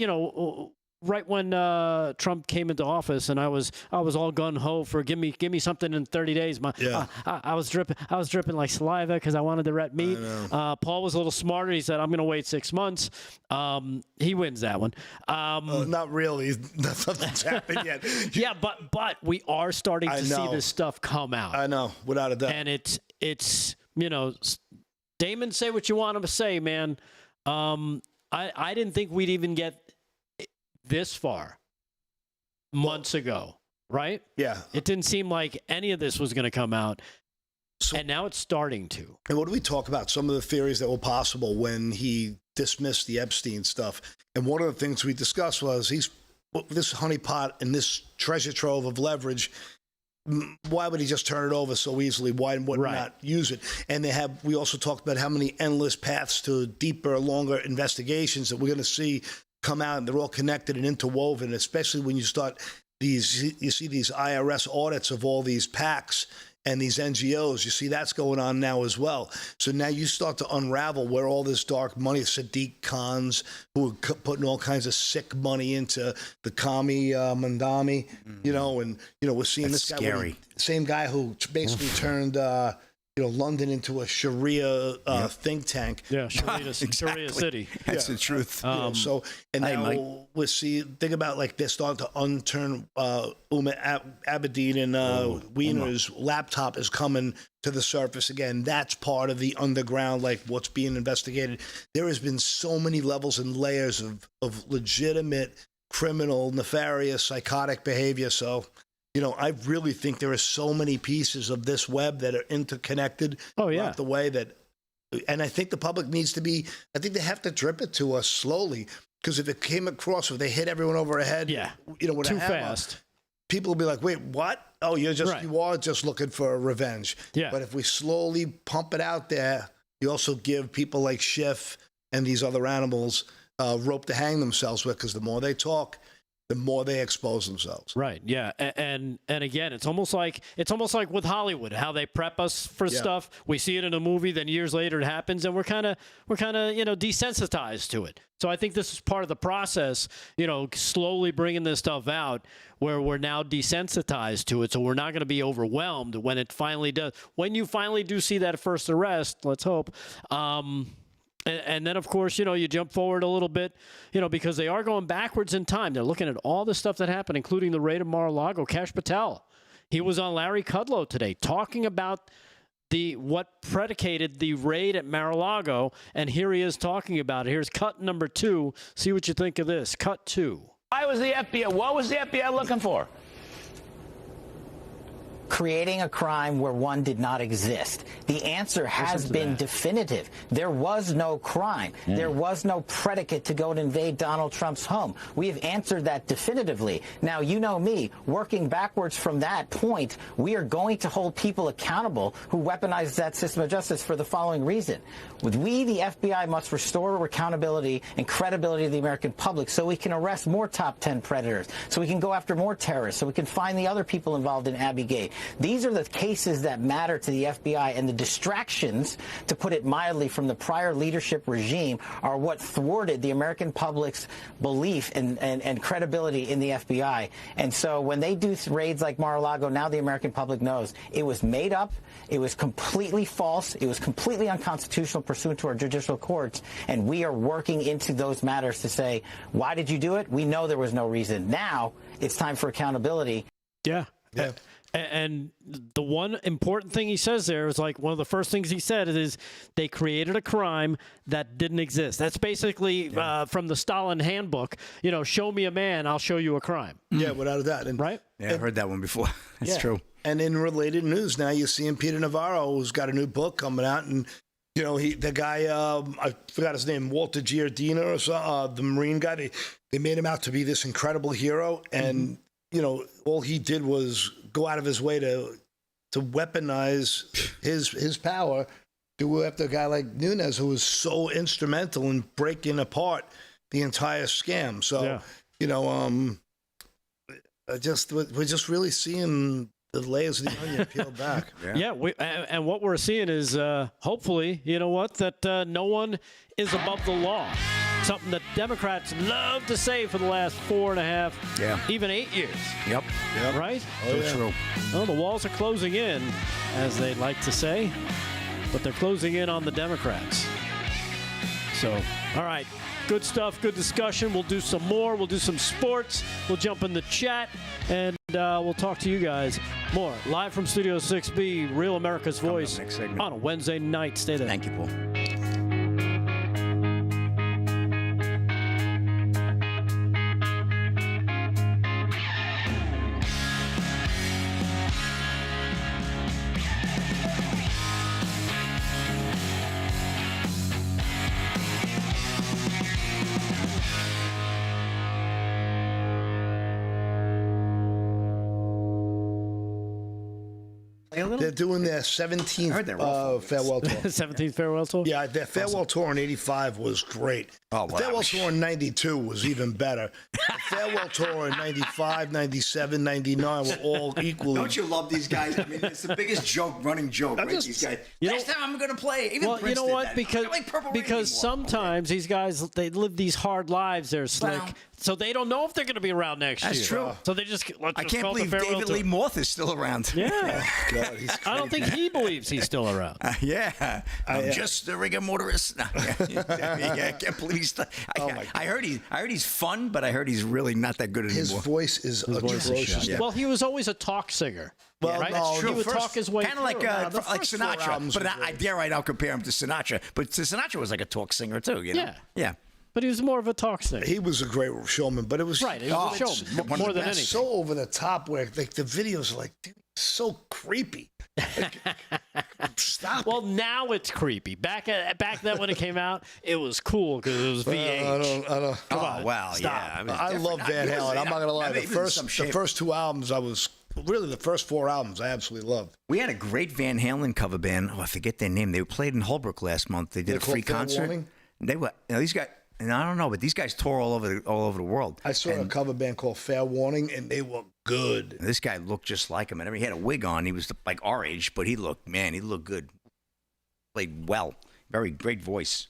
right when Trump came into office, and I was all gung-ho for give me something in 30 days. I was dripping like saliva because I wanted the red meat. Paul was a little smarter. He said, I'm going to wait 6 months. He wins that one. Not really. Nothing's happened yet. Yeah, but we are starting to see this stuff come out. I know, without a doubt. And it's Damon, say what you want him to say, man. I didn't think we'd even get this far months ago, right? Yeah. It didn't seem like any of this was going to come out, and now it's starting to. And what do we talk about? Some of the theories that were possible when he dismissed the Epstein stuff. And one of the things we discussed was this honeypot and this treasure trove of leverage. Why would he just turn it over so easily? Why would not use it? And we also talked about how many endless paths to deeper, longer investigations that we're going to see come out, and they're all connected and interwoven, especially when you see these IRS audits of all these PACs and these NGOs. You see that's going on now as well. So now you start to unravel where all this dark money, Sadiq Khans, who are putting all kinds of sick money into the commie Mandami, and we're seeing that's this guy, scary. Same guy who basically turned London into a Sharia think tank. Yeah, Sharia City. That's the truth. So, and now we see, think about like they're starting to unturn Abedin and Wiener's laptop is coming to the surface again. That's part of the underground, like what's being investigated. There has been so many levels and layers of legitimate criminal, nefarious, psychotic behavior. So I really think there are so many pieces of this web that are interconnected. Throughout the way that, and I think the public needs to be. I think they have to drip it to us slowly, because if it came across, if they hit everyone over the head, with too a hammer, fast, people will be like, "Wait, what? Oh, you are just looking for revenge." Yeah. But if we slowly pump it out there, you also give people like Schiff and these other animals rope to hang themselves with, because the more they talk, the more they expose themselves. Right. Yeah. And again, it's almost like with Hollywood, how they prep us for stuff. We see it in a movie, then years later it happens, and we're kind of desensitized to it. So I think this is part of the process, slowly bringing this stuff out, where we're now desensitized to it. So we're not going to be overwhelmed when it finally does. When you finally do see that first arrest, let's hope. And then, of course, you jump forward a little bit, because they are going backwards in time. They're looking at all the stuff that happened, including the raid of Mar-a-Lago. Cash Patel, he was on Larry Kudlow today talking about what predicated the raid at Mar-a-Lago, and here he is talking about it. Here's cut number 2. See what you think of this. Cut 2. Why was the FBI? What was the FBI looking for? Creating a crime where one did not exist. The answer has been definitive. There was no crime. There was no predicate to go and invade Donald Trump's home. We have answered that definitively. Now, you know me, working backwards from that point, we are going to hold people accountable who weaponize that system of justice for the following reason. We, the FBI, must restore accountability and credibility to the American public so we can arrest more top 10 predators, so we can go after more terrorists, so we can find the other people involved in Abbey Gate. These are the cases that matter to the FBI, and the distractions, to put it mildly, from the prior leadership regime are what thwarted the American public's belief and credibility in the FBI. And so when they do raids like Mar-a-Lago, now the American public knows it was made up, it was completely false, it was completely unconstitutional pursuant to our judicial courts, and we are working into those matters to say, why did you do it? We know there was no reason. Now it's time for accountability. Yeah. And the one important thing he says there is, like, one of the first things he said is they created a crime that didn't exist. That's basically from the Stalin handbook. Show me a man, I'll show you a crime. Yeah, without a doubt. Right? Yeah, I've heard that one before. That's true. And in related news, now you're seeing Peter Navarro, who's got a new book coming out, and the guy, I forgot his name, Walter Giardina, or so, the Marine guy. They made him out to be this incredible hero, and all he did was go out of his way to weaponize his power to go after a guy like Nunes, who was so instrumental in breaking apart the entire scam. So, we're just really seeing the layers of the onion peeled back. And what we're seeing is, hopefully, that no one is above the law. Something that Democrats love to say for the last 4.5, even 8 years. Yep. Right? True. Well, the walls are closing in, as they like to say, but they're closing in on the Democrats. So, all right. Good stuff, good discussion. We'll do some more. We'll do some sports. We'll jump in the chat, and we'll talk to you guys more. Live from Studio 6B, Real America's Voice, on a Wednesday night. Stay there. Thank you, Paul. They're doing their 17th farewell tour. 17th farewell tour? Yeah, their farewell tour in 85 was great. Oh, wow. The farewell tour in 92 was even better. The farewell tour in 95, 97, 99 were all equally. Don't you love these guys? I mean, it's the biggest running joke, right? These guys. Next time I'm going to play. Even Prince you know what? That. Because sometimes these guys, they live these hard lives. They're slick. So they don't know if they're going to be around next year. That's true. So they just I can't believe David Lee Moth is still around. Yeah. God, I don't think he believes he's still around. I'm just a rigor mortis. No, I can't believe he's still. I heard he's fun, but I heard he's really not that good anymore. His voice is atrocious. Yeah. Well, he was always a talk singer. Well, right? no, He would talk his way kind of like Sinatra. But I dare I don't compare him to Sinatra. But Sinatra was like a talk singer too. Yeah. Yeah. But he was more of a talk singer. He was a great showman, but it was Right, he was a showman, more than anything. So over the top, where like the videos are like, dude, so creepy. Stop. Well, now it's creepy. Back then when it came out, it was cool because it was VH. I don't. Come on, well, stop. yeah. I mean, I love Van Halen. I'm not gonna lie. The first 2 albums, the first 4 albums, I absolutely loved. We had a great Van Halen cover band. Oh, I forget their name. They played in Holbrook last month. They did a free concert. They were these guys. And I don't know, but these guys tour all over the world. I saw a cover band called Fair Warning, and they were good. This guy looked just like him. And he had a wig on. He was like our age, but he looked good. Played well. Very great voice.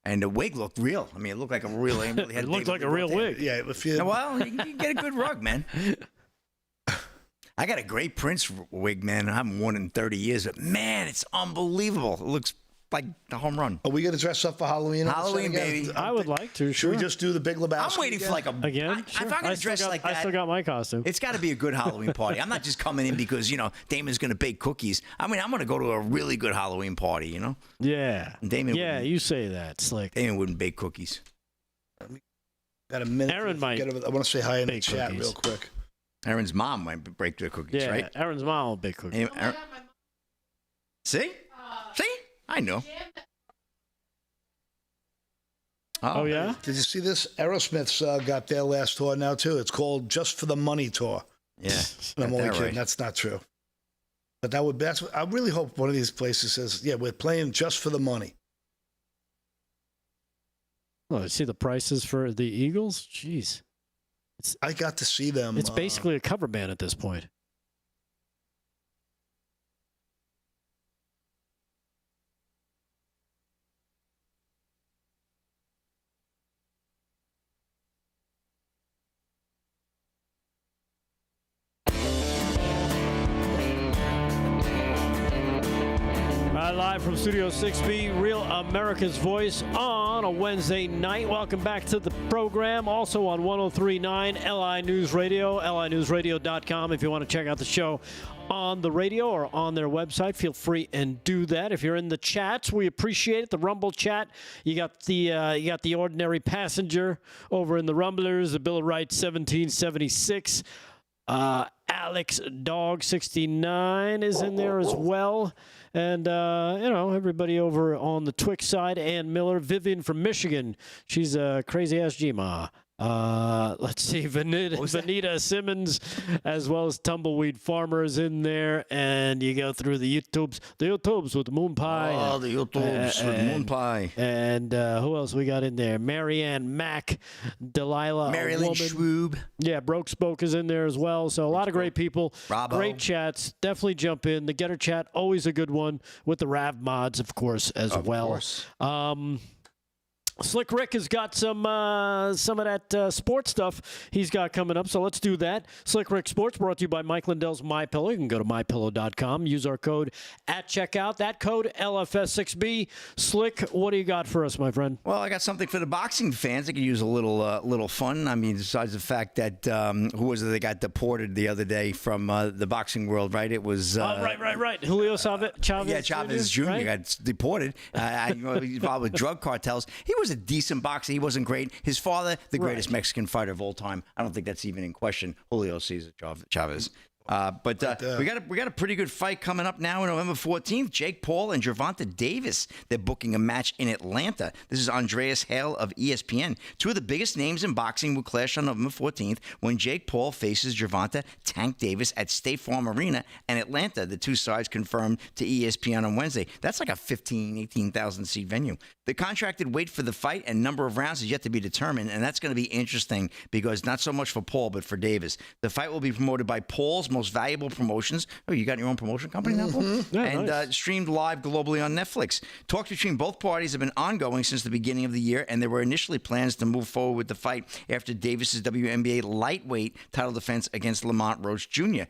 And the wig looked real. I mean, it looked like a real. It looked like a real wig. Yeah, if you. Well, you can get a good rug, man. I got a great Prince wig, man. I haven't worn it in 30 years, but man, it's unbelievable. It looks like the home run. Are we going to dress up for Halloween? Halloween, baby. I would like to. Should Sure. we just do the Big Lebowski? I'm waiting for like again. If I'm going to dress like that, I still got my costume. It's got to be a good Halloween party. I'm not just coming in because Damon's going to bake cookies. I mean, I'm going to go to a really good Halloween party. Yeah. Damon. Yeah, you say that, Slick. Damon wouldn't bake cookies. Got a minute. Aaron might. I want to say hi in the chat cookies. real quick. Aaron's mom might bake the cookies, Yeah, right? Aaron's mom will bake cookies. See? See? I know. Oh, yeah? Did you see this? Aerosmith's got their last tour now, too. It's called Just for the Money Tour. Yeah. I'm only kidding. Right. That's not true. But that's what I really hope one of these places says, yeah, we're playing just for the money. Oh, see the prices for the Eagles? Jeez. I got to see them. It's basically a cover band at this point. Live from Studio 6B, Real America's Voice on a Wednesday night. Welcome back to the program. Also on 103.9 LI News Radio, linewsradio.com. If you want to check out the show on the radio or on their website, feel free and do that. If you're in the chats, we appreciate it. The Rumble chat, you got the ordinary passenger over in the Rumblers, the Bill of Rights 1776. Alex Dog 69 is in there as well. And, everybody over on the Twix side, Ann Miller, Vivian from Michigan. She's a crazy-ass G-Ma. Let's see, Vanita Simmons, as well as Tumbleweed Farmers in there. And you go through the YouTubes with Moon Pie. Oh, the YouTubes with Moon Pie. And who else we got in there? Marianne Mack, Delilah Marilyn Schwoob. Yeah, Broke Spoke is in there as well. So a lot of great people. Bravo. Great chats. Definitely jump in. The Getter chat, always a good one with the Rav mods, of course, as well. Of course. Slick Rick has got some of that sports stuff he's got coming up, so let's do that. Slick Rick Sports brought to you by Mike Lindell's MyPillow. You can go to mypillow.com, use our code at checkout. That code, LFS6B. Slick, what do you got for us, my friend? Well, I got something for the boxing fans. They could use a little fun. I mean, besides the fact that who was it? They got deported the other day from the boxing world, right? It was right. Julio Chavez. Yeah, Chavez Jr. Right? got deported. He's involved with drug cartels. He was a decent boxer. He wasn't great. His father, the greatest Mexican fighter of all time. I don't think that's even in question. Julio Cesar Chavez. But we got a pretty good fight coming up now on November 14th. Jake Paul and Gervonta Davis. They're booking a match in Atlanta. This is Andreas Hale of ESPN. Two of the biggest names in boxing will clash on November 14th when Jake Paul faces Gervonta Tank Davis at State Farm Arena in Atlanta. The two sides confirmed to ESPN on Wednesday. That's like a 18,000 seat venue. The contracted weight for the fight and number of rounds is yet to be determined, and that's going to be interesting because not so much for Paul, but for Davis. The fight will be promoted by Paul's Most Valuable Promotions. Oh, you got your own promotion company now, Paul? Yeah, and nice. Streamed live globally on Netflix. Talks between both parties have been ongoing since the beginning of the year, and there were initially plans to move forward with the fight after Davis's WNBA lightweight title defense against Lamont Roach Jr.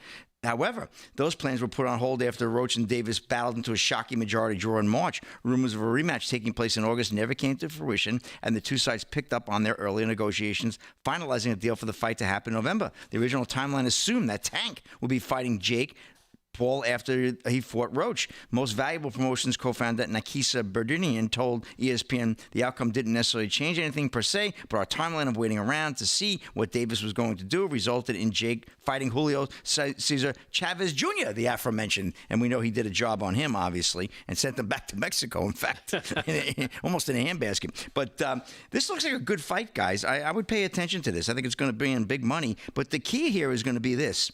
However, those plans were put on hold after Roach and Davis battled into a shocking majority draw in March. Rumors of a rematch taking place in August never came to fruition, and the two sides picked up on their earlier negotiations, finalizing a deal for the fight to happen in November. The original timeline assumed that Tank would be fighting Jake Paul after he fought Roach. Most Valuable Promotions co-founder Nakisa Berdunian told ESPN the outcome didn't necessarily change anything per se, but our timeline of waiting around to see what Davis was going to do resulted in Jake fighting Julio Cesar Chavez Jr., the aforementioned. And we know he did a job on him, obviously, and sent him back to Mexico, in fact, almost in a handbasket. But this looks like a good fight, guys. I would pay attention to this. I think it's going to bring in big money. But the key here is going to be this.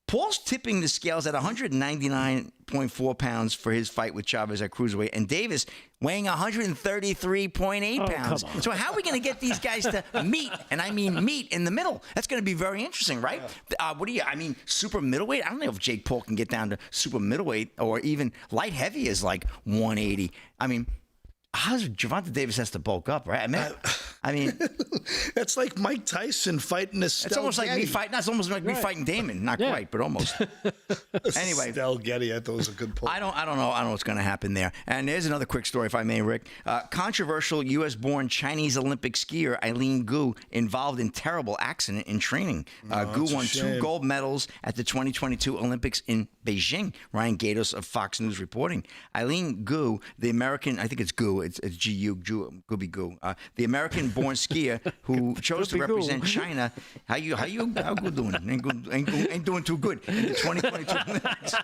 Paul's tipping the scales at 199.4 pounds for his fight with Chavez at cruiserweight, and Davis weighing 133.8 pounds. So how are we going to get these guys to meet, and I mean meet, in the middle? That's going to be very interesting, right? Super middleweight? I don't know if Jake Paul can get down to super middleweight, or even light heavy is like 180. I mean, Gervonta Davis has to bulk up, right? I mean, that's like Mike Tyson fighting Estelle. It's almost like me fighting. That's almost like me fighting Damon. Not quite, but almost. Anyway, Estelle Getty, I thought was a good point. I don't know what's going to happen there. And there's another quick story, if I may, Rick. Controversial U.S.-born Chinese Olympic skier Eileen Gu involved in terrible accident in training. Gu won 2 gold medals at the 2022 Olympics in Beijing. Ryan Gatos of Fox News reporting. Eileen Gu, the American, I think it's Gu. It's G-U, Gooby Gu. The American-born skier who chose to represent China. How good doing? Ain't doing too good in the 2022 Olympics.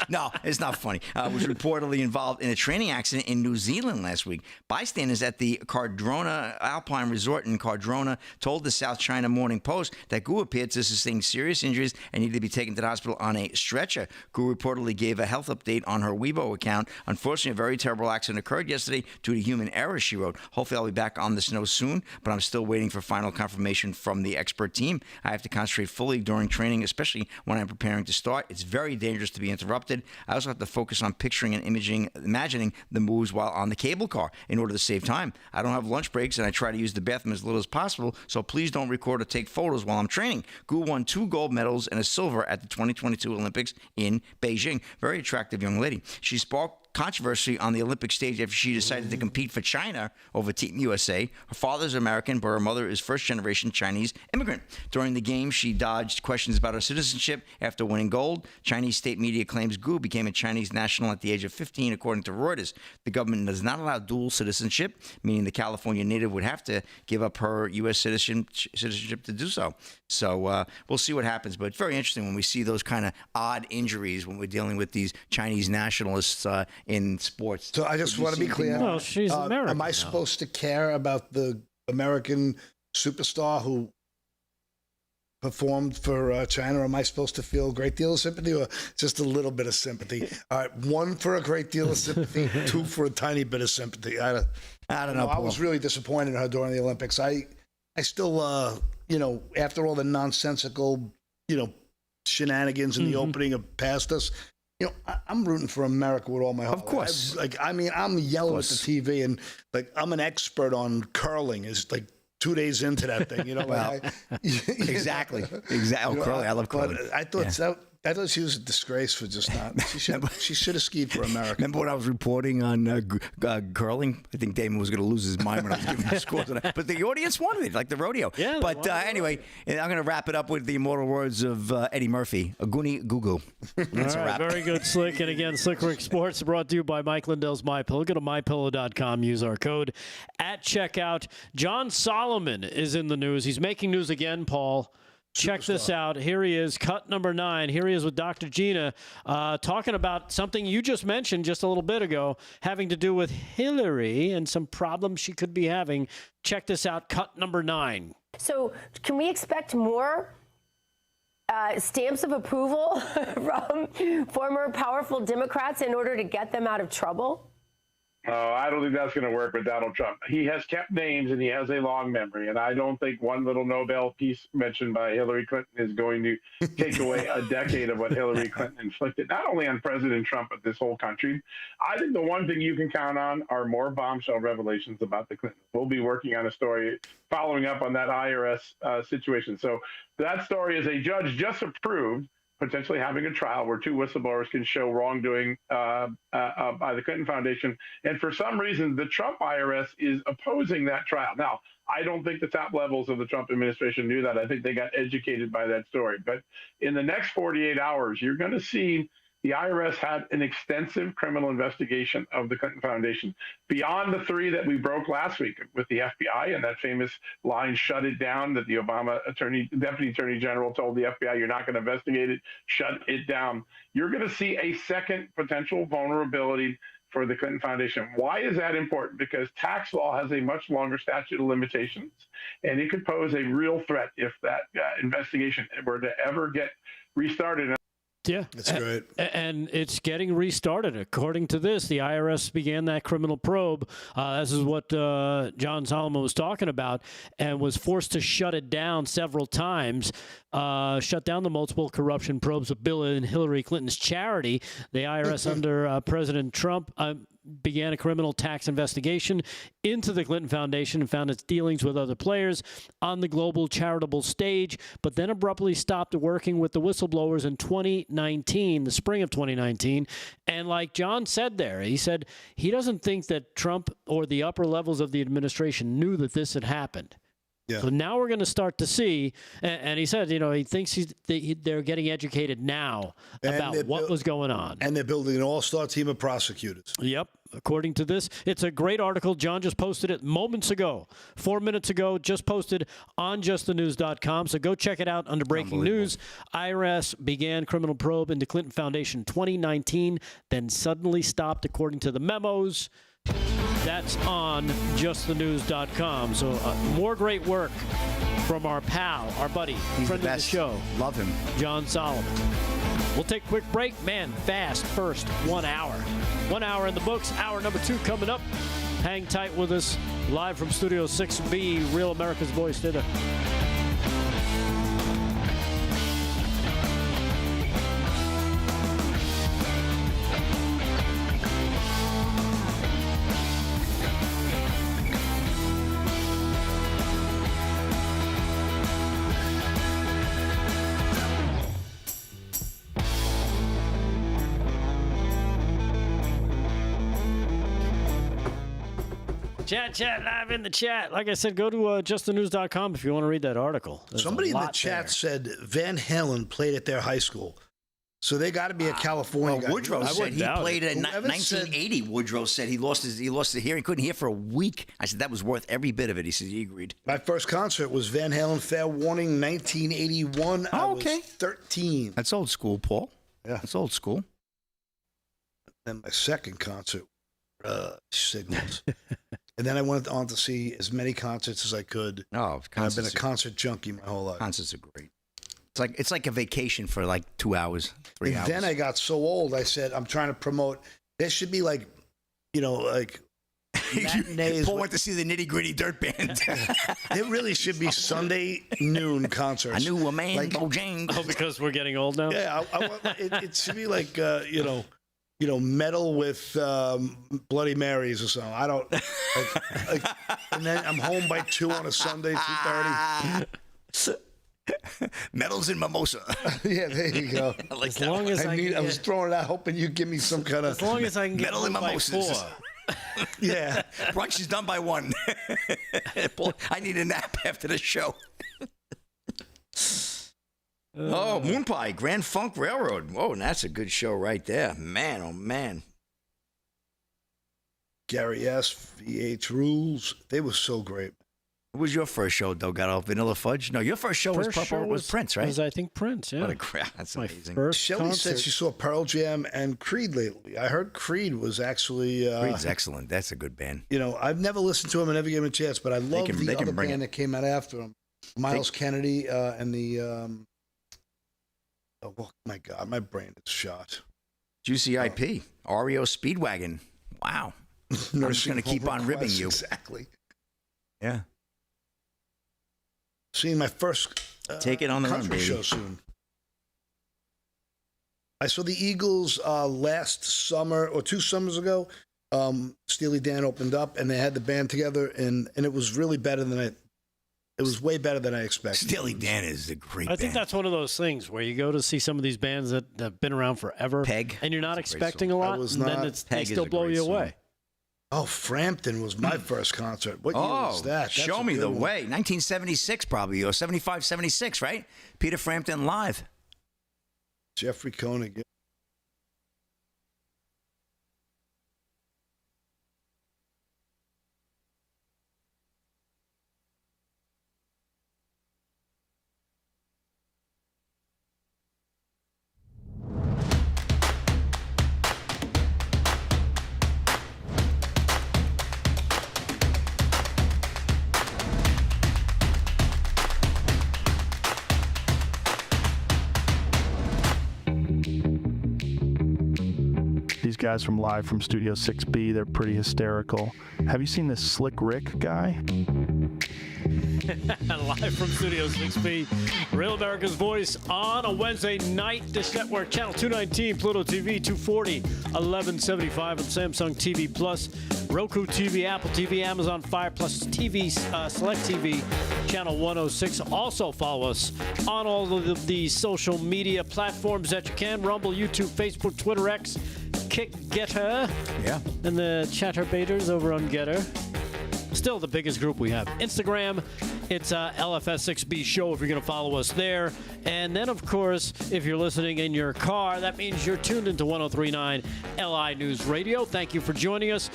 No, it's not funny. Was reportedly involved in a training accident in New Zealand last week. Bystanders at the Cardrona Alpine Resort in Cardrona told the South China Morning Post that Gu appeared to sustain serious injuries and needed to be taken to the hospital on a stretcher. Gu reportedly gave a health update on her Weibo account. Unfortunately, a very terrible accident occurred yesterday due to human error, she wrote. Hopefully I'll be back on the snow soon, but I'm still waiting for final confirmation from the expert team. I have to concentrate fully during training, especially when I'm preparing to start. It's very dangerous to be interrupted. I also have to focus on picturing and imagining the moves while on the cable car in order to save time. I don't have lunch breaks, and I try to use the bathroom as little as possible, so please don't record or take photos while I'm training. Gu won 2 gold medals and a silver at the 2022 Olympics in Beijing. Very attractive young lady. She sparked controversy on the Olympic stage after she decided to compete for China over Team USA. Her father's American, but her mother is first-generation Chinese immigrant. During the game, she dodged questions about her citizenship after winning gold. Chinese state media claims Gu became a Chinese national at the age of 15, according to Reuters. The government does not allow dual citizenship, meaning the California native would have to give up her U.S. citizenship to do so. So we'll see what happens. But it's very interesting when we see those kind of odd injuries when we're dealing with these Chinese nationalists in sports. So I just want to be clear. Well, she's American. Am I supposed to care about the American superstar who performed for China? Or am I supposed to feel a great deal of sympathy, or just a little bit of sympathy? All right, 1 for a great deal of sympathy, 2 for a tiny bit of sympathy. I don't know. I was really disappointed in her during the Olympics. I still, after all the nonsensical, shenanigans in the opening of past us, I'm rooting for America with all my heart. Of course. I'm yelling at the TV, and I'm an expert on curling. Is 2 days into that thing, Exactly. Oh, curling. I love curling. But I thought she was a disgrace for just not. She should have skied for America. Remember when I was reporting on curling? I think Damon was going to lose his mind when I was giving the scores. But the audience wanted it, like the rodeo. Yeah. But anyway, I'm going to wrap it up with the immortal words of Eddie Murphy. A goonie goo goo. That's a wrap. Very good, Slick. And again, Slick Rick Sports brought to you by Mike Lindell's MyPillow. Go to mypillow.com. Use our code at checkout. John Solomon is in the news. He's making news again, Paul. Check this out. Here he is, cut number 9. Here he is with Dr. Gina talking about something you just mentioned just a little bit ago, having to do with Hillary and some problems she could be having. Check this out, cut number 9. So can we expect more stamps of approval from former powerful Democrats in order to get them out of trouble? I don't think that's going to work with Donald Trump. He has kept names and he has a long memory. And I don't think one little Nobel Peace mentioned by Hillary Clinton is going to take away a decade of what Hillary Clinton inflicted, not only on President Trump, but this whole country. I think the one thing you can count on are more bombshell revelations about the Clintons. We'll be working on a story following up on that IRS situation. So that story is a judge just approved potentially having a trial where 2 whistleblowers can show wrongdoing by the Clinton Foundation. And for some reason, the Trump IRS is opposing that trial. Now, I don't think the top levels of the Trump administration knew that. I think they got educated by that story. But in the next 48 hours, you're going to see the IRS had an extensive criminal investigation of the Clinton Foundation beyond the 3 that we broke last week with the FBI and that famous line, shut it down, that the Obama Deputy Attorney General told the FBI, you're not going to investigate it, shut it down. You're going to see a second potential vulnerability for the Clinton Foundation. Why is that important? Because tax law has a much longer statute of limitations, and it could pose a real threat if that investigation were to ever get restarted. Yeah, that's great. And it's getting restarted. According to this, the IRS began that criminal probe. This is what John Solomon was talking about, and was forced to shut it down several times. Shut down the multiple corruption probes of Bill and Hillary Clinton's charity. The IRS under President Trump began a criminal tax investigation into the Clinton Foundation and found its dealings with other players on the global charitable stage, but then abruptly stopped working with the whistleblowers in 2019, the spring of 2019. And like John said there, he said he doesn't think that Trump or the upper levels of the administration knew that this had happened. Yeah. So now we're going to start to see, and he said, he thinks they're getting educated now about what was going on. And they're building an all-star team of prosecutors. Yep. According to this, it's a great article. John just posted it moments ago, 4 minutes ago, just posted on justthenews.com. So go check it out under breaking news. IRS began criminal probe into Clinton Foundation 2019, then suddenly stopped, according to the memos. That's on justthenews.com. So more great work from our pal, our buddy, friend of the show. Love him. John Solomon. We'll take a quick break. Man, fast first 1 hour. 1 hour in the books. Hour number 2 coming up. Hang tight with us. Live from Studio 6B, Real America's Voice. Stay there. Chat, live in the chat. Like I said, go to justthenews.com if you want to read that article. There's Somebody in the chat said Van Halen played at their high school. So they got to be a California guy. Woodrow said he played in 1980. Woodrow said he lost his hearing. Couldn't hear for a week. I said that was worth every bit of it. He said he agreed. My first concert was Van Halen Fair Warning 1981. I was 13. That's old school, Paul. Yeah. That's old school. Then my second concert, Signals. And then I went on to see as many concerts as I could. Oh, I've been a concert junkie my whole life. Concerts are great. It's like a vacation for like 2 hours, 3 hours. Then I got so old, I said, I'm trying to promote. There should be like matinees. Paul went to see the Nitty Gritty Dirt Band. It really should be Sunday noon concerts. I knew a man, like, Bojangles. Oh, because we're getting old now? Yeah, it should be like, metal with Bloody Marys or something. I don't. And then I'm home by 2 on a Sunday, 2:30. Medals and mimosa. Yeah, there you go. As long as I was throwing it out, hoping you'd give me some kind of. As long as I can get medal and mimosas. Yeah, brunch is done by 1. I need a nap after the show. Moon Pie, Grand Funk Railroad. Whoa, that's a good show right there. Man, oh man. Gary S., VH Rules. They were so great. What was your first show, Delgado? Vanilla Fudge? No, your first show was Prince, right? Was, I think, Prince, yeah. What a crap. That's my amazing. First Shelley concert. said she saw Pearl Jam and Creed lately. I heard Creed was actually... Creed's excellent. That's a good band. I've never listened to him and never gave him a chance, but I love the other band that came out after him. Miles Kennedy and the... oh, my God. My brain is shot. Juicy IP. REO Speedwagon. Wow. I'm just going to keep on ribbing you. Exactly. Yeah. Seeing my first Take it on the run, country baby. show soon. I saw the Eagles last summer or 2 summers ago. Steely Dan opened up and they had the band together and it was really better than it was way better than I expected. Steely Dan is a great band. I think that's one of those things where you go to see some of these bands that have been around forever. Peg. And you're not expecting a lot, and then they still blow you away. Oh, Frampton was my first concert. What year was that? That's Show me the way. 1976 probably, or 75, 76, right? Peter Frampton live. Jeffrey Koenig. guys from Live from Studio 6B. They're pretty hysterical. Have you seen this Slick Rick guy? Live from Studio 6B, Real America's Voice on a Wednesday night. Dish Network, Channel 219, Pluto TV, 240, 1175 on Samsung TV Plus, Roku TV, Apple TV, Amazon Fire Plus TV, Select TV, Channel 106. Also follow us on all of the social media platforms that you can: Rumble, YouTube, Facebook, Twitter, X, Kick, Getter, and the chatterbaiters over on Getter. Still the biggest group we have. Instagram, it's LFS6B Show if you're going to follow us there. And then, of course, if you're listening in your car, that means you're tuned into 103.9 LI News Radio. Thank you for joining us.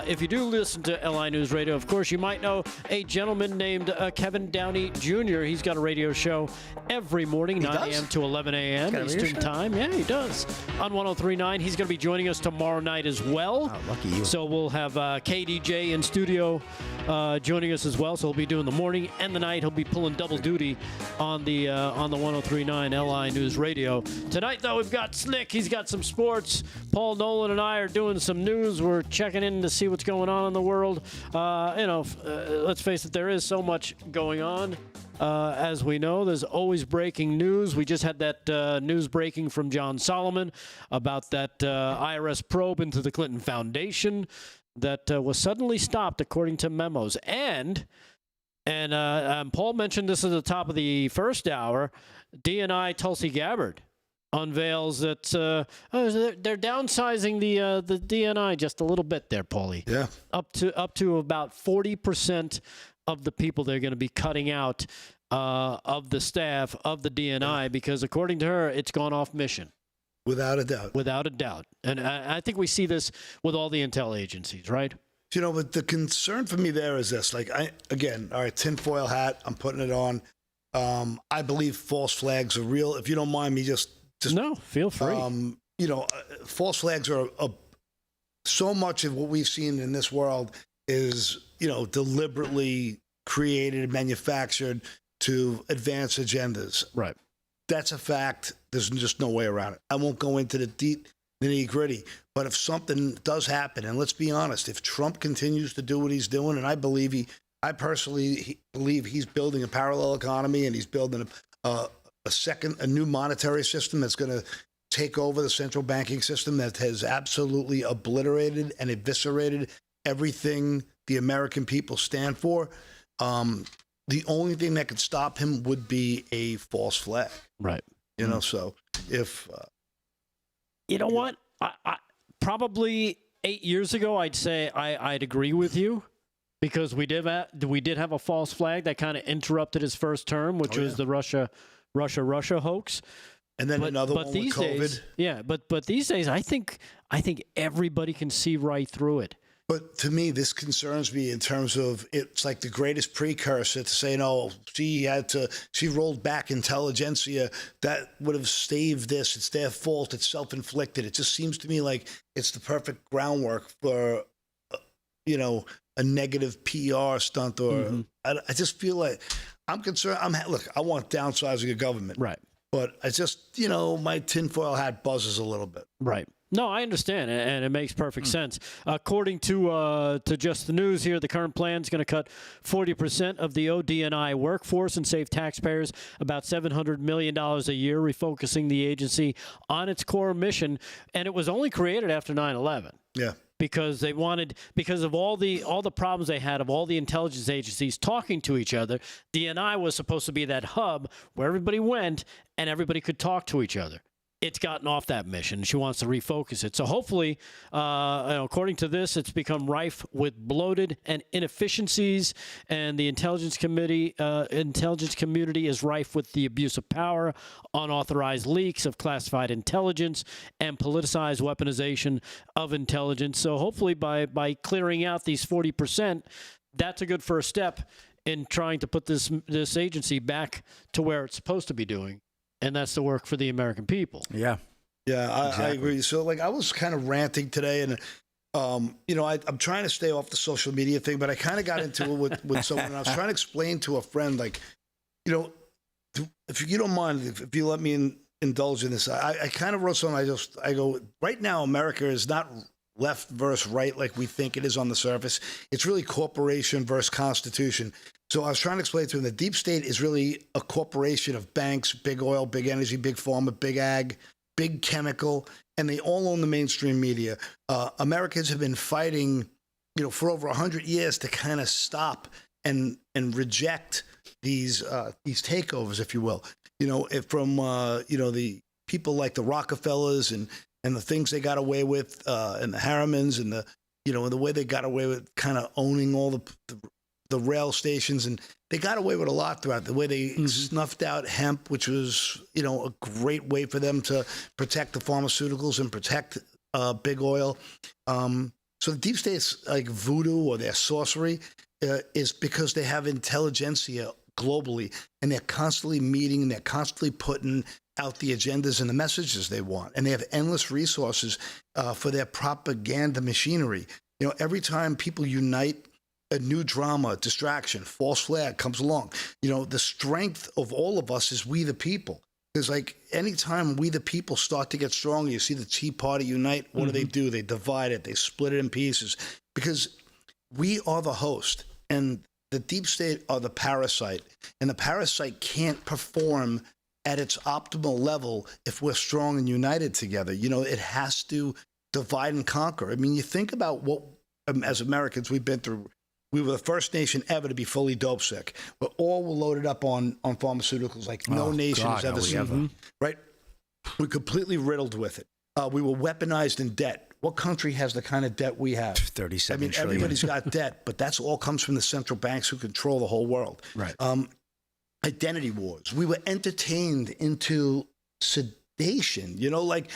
If you do listen to LI News Radio, of course, you might know a gentleman named Kevin Downey Jr. He's got a radio show every morning, 9 a.m. to 11 a.m. Eastern Time. Yeah, he does. On 103.9. He's going to be joining us tomorrow night as well. Oh, lucky you. So we'll have KDJ in studio joining us as well. So he'll be doing the morning and the night. He'll be pulling double duty on the 103.9 LI News Radio. Tonight, though, we've got Slick. He's got some sports. Paul Nolan and I are doing some news. We're checking in to see what's going on in the world. Let's face it, there is so much going on. As we know, there's always breaking news. We just had that news breaking from John Solomon about that IRS probe into the Clinton Foundation that was suddenly stopped, according to memos. And Paul mentioned this at the top of the first hour. DNI Tulsi Gabbard unveils that they're downsizing the DNI just a little bit there, Paulie. Yeah. Up to about 40% of the people they're going to be cutting out of the staff of the DNI because, according to her, it's gone off mission. Without a doubt. Without a doubt. And I think we see this with all the intel agencies, right? But the concern for me there is this. All right, tinfoil hat, I'm putting it on. I believe false flags are real. If you don't mind me just no, feel free. False flags are so much of what we've seen in this world is, deliberately created and manufactured to advance agendas. Right. That's a fact. There's just no way around it. I won't go into the nitty-gritty, but if something does happen, and let's be honest, if Trump continues to do what he's doing, and I personally believe he's building a parallel economy and he's building a new monetary system that's going to take over the central banking system that has absolutely obliterated and eviscerated everything the American people stand for. The only thing that could stop him would be a false flag. Right. So if... what? I probably 8 years ago, I'd say I'd agree with you because we did have a false flag that kind of interrupted his first term, which was the Russia hoax. And then another one with COVID. But these days, I think everybody can see right through it. But to me, this concerns me in terms of it's like the greatest precursor to saying, oh, she rolled back intelligentsia. That would have saved this. It's their fault. It's self-inflicted. It just seems to me like it's the perfect groundwork for, a negative PR stunt. Or I just feel like I'm concerned. I want downsizing of government. Right. But I just, my tinfoil hat buzzes a little bit. Right. No, I understand, and it makes perfect sense. According to Just the News here, the current plan is going to cut 40% of the ODNI workforce and save taxpayers about $700 million a year, refocusing the agency on its core mission. And it was only created after 9/11. Yeah. Because of all the problems they had of all the intelligence agencies talking to each other, DNI was supposed to be that hub where everybody went and everybody could talk to each other. It's gotten off that mission. She wants to refocus it. So hopefully, according to this, it's become rife with bloated and inefficiencies, and the intelligence community is rife with the abuse of power, unauthorized leaks of classified intelligence, and politicized weaponization of intelligence. So hopefully, by clearing out these 40%, that's a good first step in trying to put this agency back to where it's supposed to be doing. And that's the work for the American people. Yeah. Yeah, exactly. I agree. So, I was kind of ranting today, and, I'm trying to stay off the social media thing, but I kind of got into it with someone, and I was trying to explain to a friend, if you don't mind, if you let me indulge in this. I kind of wrote something. I go, right now, America is not left versus right like we think it is on the surface. It's really corporation versus constitution. So I was trying to explain to him the deep state is really a corporation of banks, big oil, big energy, big pharma, big ag, big chemical, and they all own the mainstream media. Americans have been fighting, for over 100 years to kind of stop and reject these takeovers, if you will. From the people like the Rockefellers and the things they got away with, and the Harrimans and the way they got away with kind of owning all the rail stations, and they got away with a lot throughout the way they snuffed out hemp, which was, a great way for them to protect the pharmaceuticals and protect big oil. So the deep state's like voodoo or their sorcery is because they have intelligentsia globally, and they're constantly meeting, and they're constantly putting out the agendas and the messages they want. And they have endless resources for their propaganda machinery. Every time people unite, a new drama, distraction, false flag comes along. The strength of all of us is we the people. Because anytime we the people start to get stronger, you see the Tea Party unite, what do? They divide it, they split it in pieces. Because we are the host, and the deep state are the parasite. And the parasite can't perform at its optimal level if we're strong and united together. It has to divide and conquer. I mean, you think about what, as Americans, we've been through. We were the first nation ever to be fully dope sick. But all were loaded up on pharmaceuticals like no nation has ever seen. Right? We're completely riddled with it. We were weaponized in debt. What country has the kind of debt we have? 37 trillion. Everybody's got debt, but that's all comes from the central banks who control the whole world. Right. Identity wars. We were entertained into sedation. Like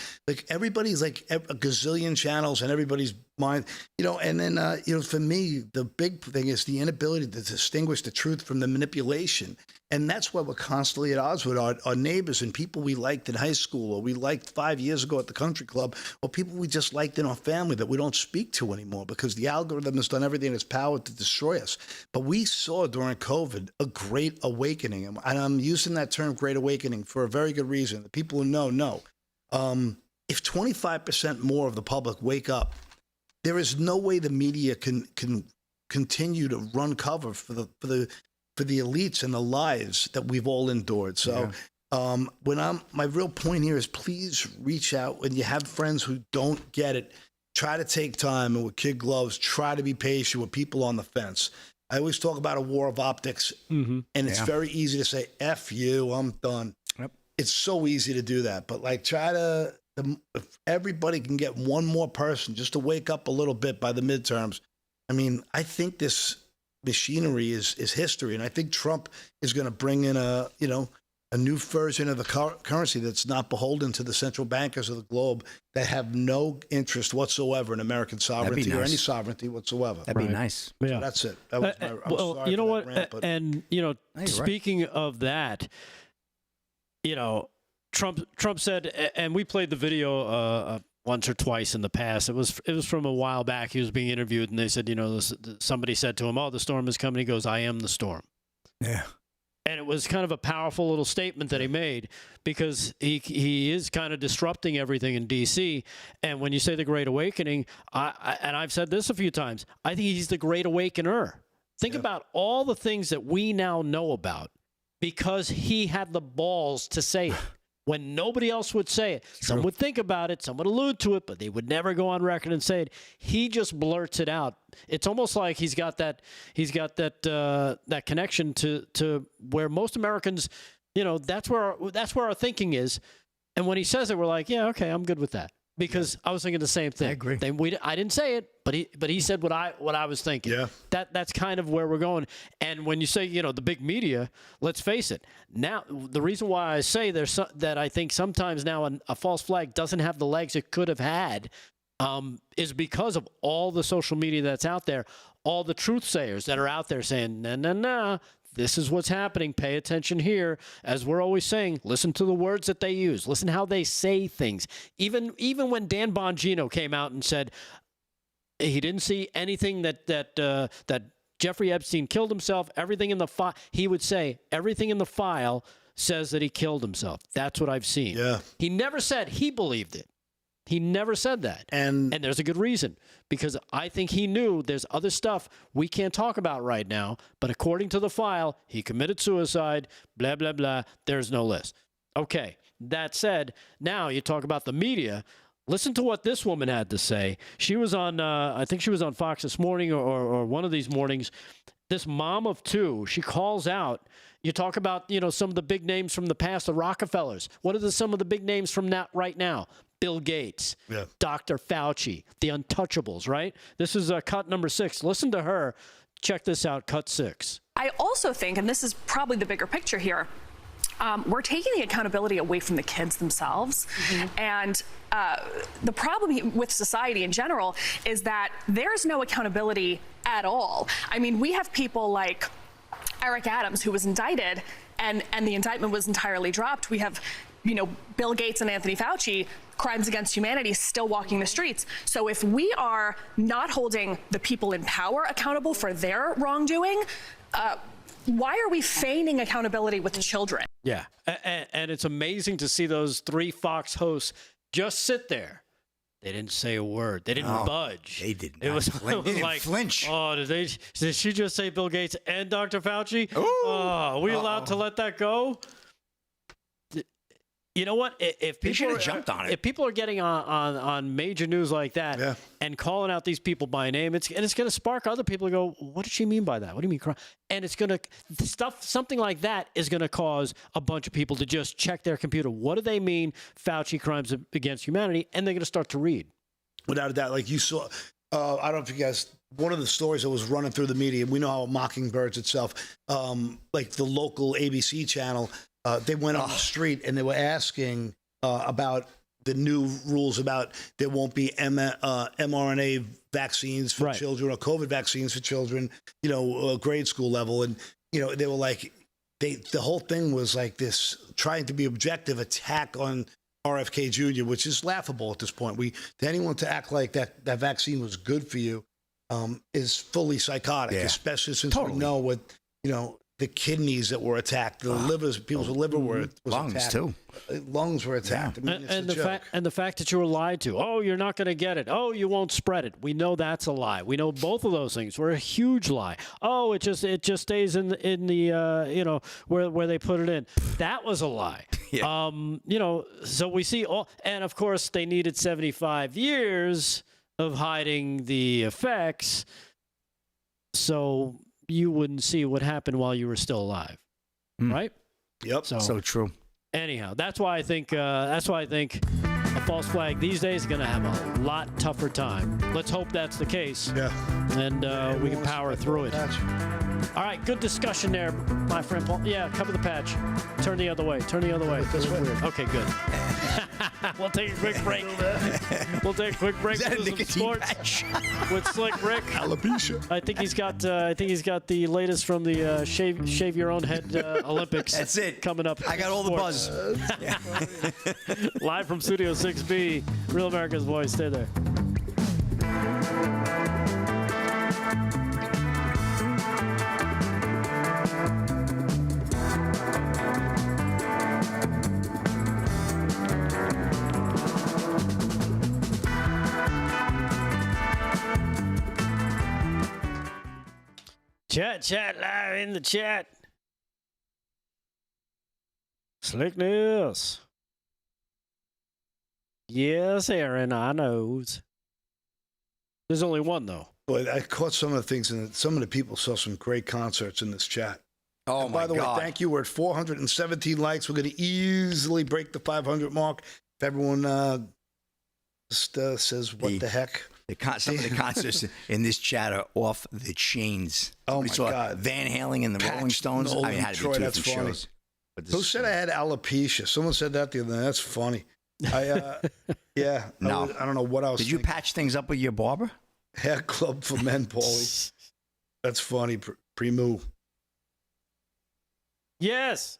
everybody's like a gazillion channels and everybody's mind. And then for me, the big thing is the inability to distinguish the truth from the manipulation. And that's why we're constantly at odds with our neighbors and people we liked in high school, or we liked 5 years ago at the country club, or people we just liked in our family that we don't speak to anymore because the algorithm has done everything in its power to destroy us. But we saw during COVID a great awakening. And I'm using that term great awakening for a very good reason. The people who know. If 25% more of the public wake up, there is no way the media can continue to run cover for the elites and the lies that we've all endured. So my real point here is please reach out when you have friends who don't get it. Try to take time, and with kid gloves, try to be patient with people on the fence. I always talk about a war of optics, and it's very easy to say, F you, I'm done. Yep. It's so easy to do that. But try to, if everybody can get one more person just to wake up a little bit by the midterms. I mean, I think this machinery is history, and I think Trump is going to bring in a new version of the currency that's not beholden to the central bankers of the globe that have no interest whatsoever in American sovereignty or any sovereignty whatsoever. That'd be nice. So that's it. That was well, you know what? And speaking of that, Trump said, and we played the video once or twice in the past. It was from a while back. He was being interviewed, and they said, somebody said to him, "Oh, the storm is coming." He goes, "I am the storm." Yeah. And it was kind of a powerful little statement that he made, because he is kind of disrupting everything in D.C. And when you say the Great Awakening, and I've said this a few times, I think he's the Great Awakener. Think about all the things that we now know about because he had the balls to say it when nobody else would say it. Some would think about it, some would allude to it, but they would never go on record and say it. He just blurts it out. It's almost like he's got that connection to where most Americans, that's where our thinking is. And when he says it, we're like, yeah, okay, I'm good with that. Because I was thinking the same thing. I agree. I didn't say it, but he said what I was thinking. Yeah. That's kind of where we're going. And when you say the big media, let's face it. Now the reason why I say that I think sometimes now a false flag doesn't have the legs it could have had, is because of all the social media that's out there, all the truth sayers that are out there saying no. This is what's happening. Pay attention here. As we're always saying, listen to the words that they use. Listen how they say things. Even when Dan Bongino came out and said he didn't see anything that Jeffrey Epstein killed himself, everything in the file, he would say everything in the file says that he killed himself. That's what I've seen. Yeah. He never said he believed it. He never said that. And there's a good reason, because I think he knew there's other stuff we can't talk about right now, but according to the file, he committed suicide, blah, blah, blah. There's no list. Okay, that said, now you talk about the media. Listen to what this woman had to say. She was on, I think she was on Fox this morning or one of these mornings. This mom of two, she calls out. You talk about, some of the big names from the past, the Rockefellers. What are some of the big names from that right now? Bill Gates, Dr. Fauci, the untouchables, right? This is cut number 6. Listen to her. Check this out, cut 6. I also think, and this is probably the bigger picture here, we're taking the accountability away from the kids themselves. And the problem with society in general is that there's no accountability at all. I mean, we have people like Eric Adams, who was indicted, and the indictment was entirely dropped. We have, Bill Gates and Anthony Fauci, crimes against humanity, still walking the streets. So if we are not holding the people in power accountable for their wrongdoing, why are we feigning accountability with the children? Yeah, and it's amazing to see those 3 Fox hosts just sit there. They didn't say a word. They didn't budge. They did not. It was They like, flinch. Oh, did she just say Bill Gates and Dr. Fauci? Are we allowed to let that go? You know what? If people jumped on it. If people are getting on major news like that and calling out these people by name, it's going to spark other people to go, what did she mean by that? What do you mean crime? And it's going to something like that is going to cause a bunch of people to just check their computer. What do they mean, Fauci crimes against humanity? And they're going to start to read. Without a doubt, like you saw, I don't know if you guys, one of the stories that was running through the media, we know how Mockingbirds itself, like the local ABC channel, they went on the street and they were asking about the new rules about there won't be mRNA vaccines for children or COVID vaccines for children, grade school level. And, they were like, the whole thing was like this trying to be objective attack on RFK Jr., which is laughable at this point. To anyone to act like that vaccine was good for you is fully psychotic, especially since we know what, the kidneys that were attacked, the livers, people's liver was lungs attacked. too. Lungs were attacked. Yeah. I mean, and the fact that you were lied to. Oh, you're not going to get it. Oh, you won't spread it. We know that's a lie. We know both of those things were a huge lie. Oh, it just stays in the where they put it in. That was a lie. Yeah. So we see all, and of course they needed 75 years of hiding the effects. So you wouldn't see what happened while you were still alive, right? Yep. So true. Anyhow, that's why I think a false flag these days is going to have a lot tougher time. Let's hope that's the case. Yeah. And we can power through it. All right, good discussion there, my friend Paul. Yeah, cover the patch. Turn the other way. This is weird. Okay, good. We'll take a quick break. We'll take a quick break. Is that a We'll do some nicotine sports patch? with Slick Rick. Alopecia. I think he's got the latest from the shave your own head Olympics. That's it. Coming up. I got all the buzz. Live from Studio 6B, Real America's Voice. Stay there. Chat live in the chat. Slick news. Yes, Aaron, I knows. There's only one, though. Boy, I caught some of the things, and some of the people saw some great concerts in this chat. Oh, and my by the God. way, thank you. We're at 417 likes. We're going to easily break the 500 mark. If everyone just says, what the heck? Some of the concerts in this chat are off the chains. Oh, my Saw God. Van Halen and the Rolling Stones. Nolan, I mean, it had to Troy, be 2 that's different funny. shows. But Who said I had alopecia? Someone said that the other day. That's funny. Yeah. No. I don't know what I was Did you thinking. patch things up with your barber? Hair club for men, Paulie. That's funny. Premu. Yes.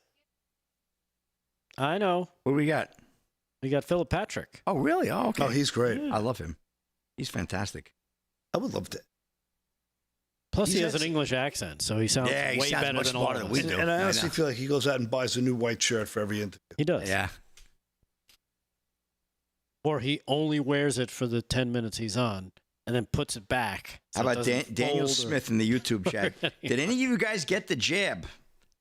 I know. What do we got? We got Philip Patrick. Oh, really? Oh, okay. Oh, he's great. I love him. He's fantastic. I would love to. Plus, he has an English accent, so he sounds he way sounds better much than all smarter of than us. we do. And I honestly feel like he goes out and buys a new white shirt for every interview. He does. Yeah. Or he only wears it for the 10 minutes he's on and then puts it back. How about Daniel Smith in the YouTube chat? Did any of you guys get the jab?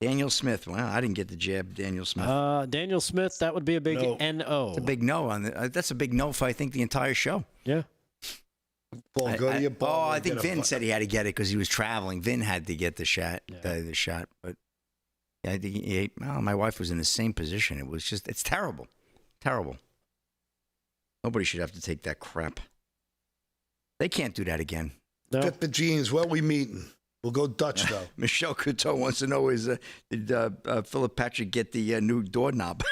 Daniel Smith. Well, I didn't get the jab. Daniel Smith. Daniel Smith, that would be a big N-O. It's a big no. That's a big no for, I think, the entire show. Yeah. Paul, go to your ball. I think Vin said he had to get it because he was traveling. Vin had to get the shot. The shot. But yeah, I think my wife was in the same position. It was just, it's terrible. Terrible. Nobody should have to take that crap. They can't do that again. No. Fit the jeans. Where we meeting? We'll go Dutch, though. Michelle Couture wants to know, did Philip Patrick get the new doorknob?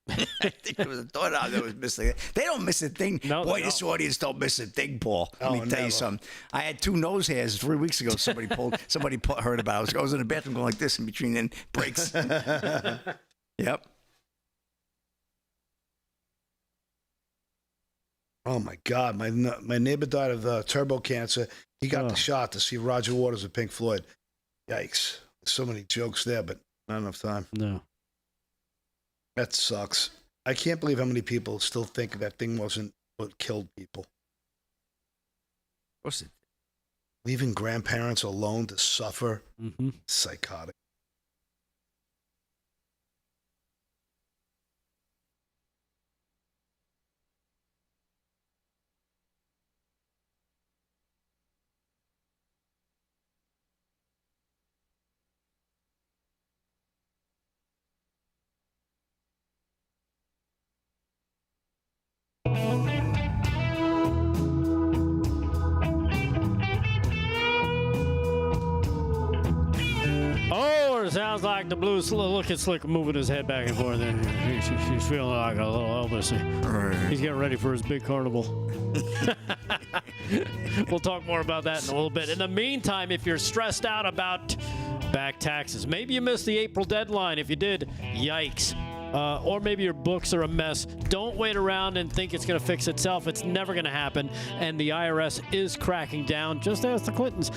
I think there was a doorknob that was missing. They don't miss a thing. No, Boy, this audience don't miss a thing, Paul. Let me tell you something. I had 2 nose hairs 3 weeks ago. Somebody heard about it. I was in the bathroom going like this in between then breaks. Yep. Oh, my God. My neighbor died of turbo cancer. He got the shot to see Roger Waters of Pink Floyd. Yikes. There's so many jokes there, but not enough time. No. That sucks. I can't believe how many people still think that thing wasn't what killed people. Of course it. Leaving grandparents alone to suffer. Mm-hmm. Psychotic. Sounds like the blues. Look at Slick moving his head back and forth. He's feeling like a little Elvis. He's getting ready for his big carnival. We'll talk more about that in a little bit. In the meantime, if you're stressed out about back taxes, maybe you missed the April deadline. If you did, yikes. Or maybe your books are a mess. Don't wait around and think it's going to fix itself. It's never going to happen. And the IRS is cracking down. Just ask the Clintons.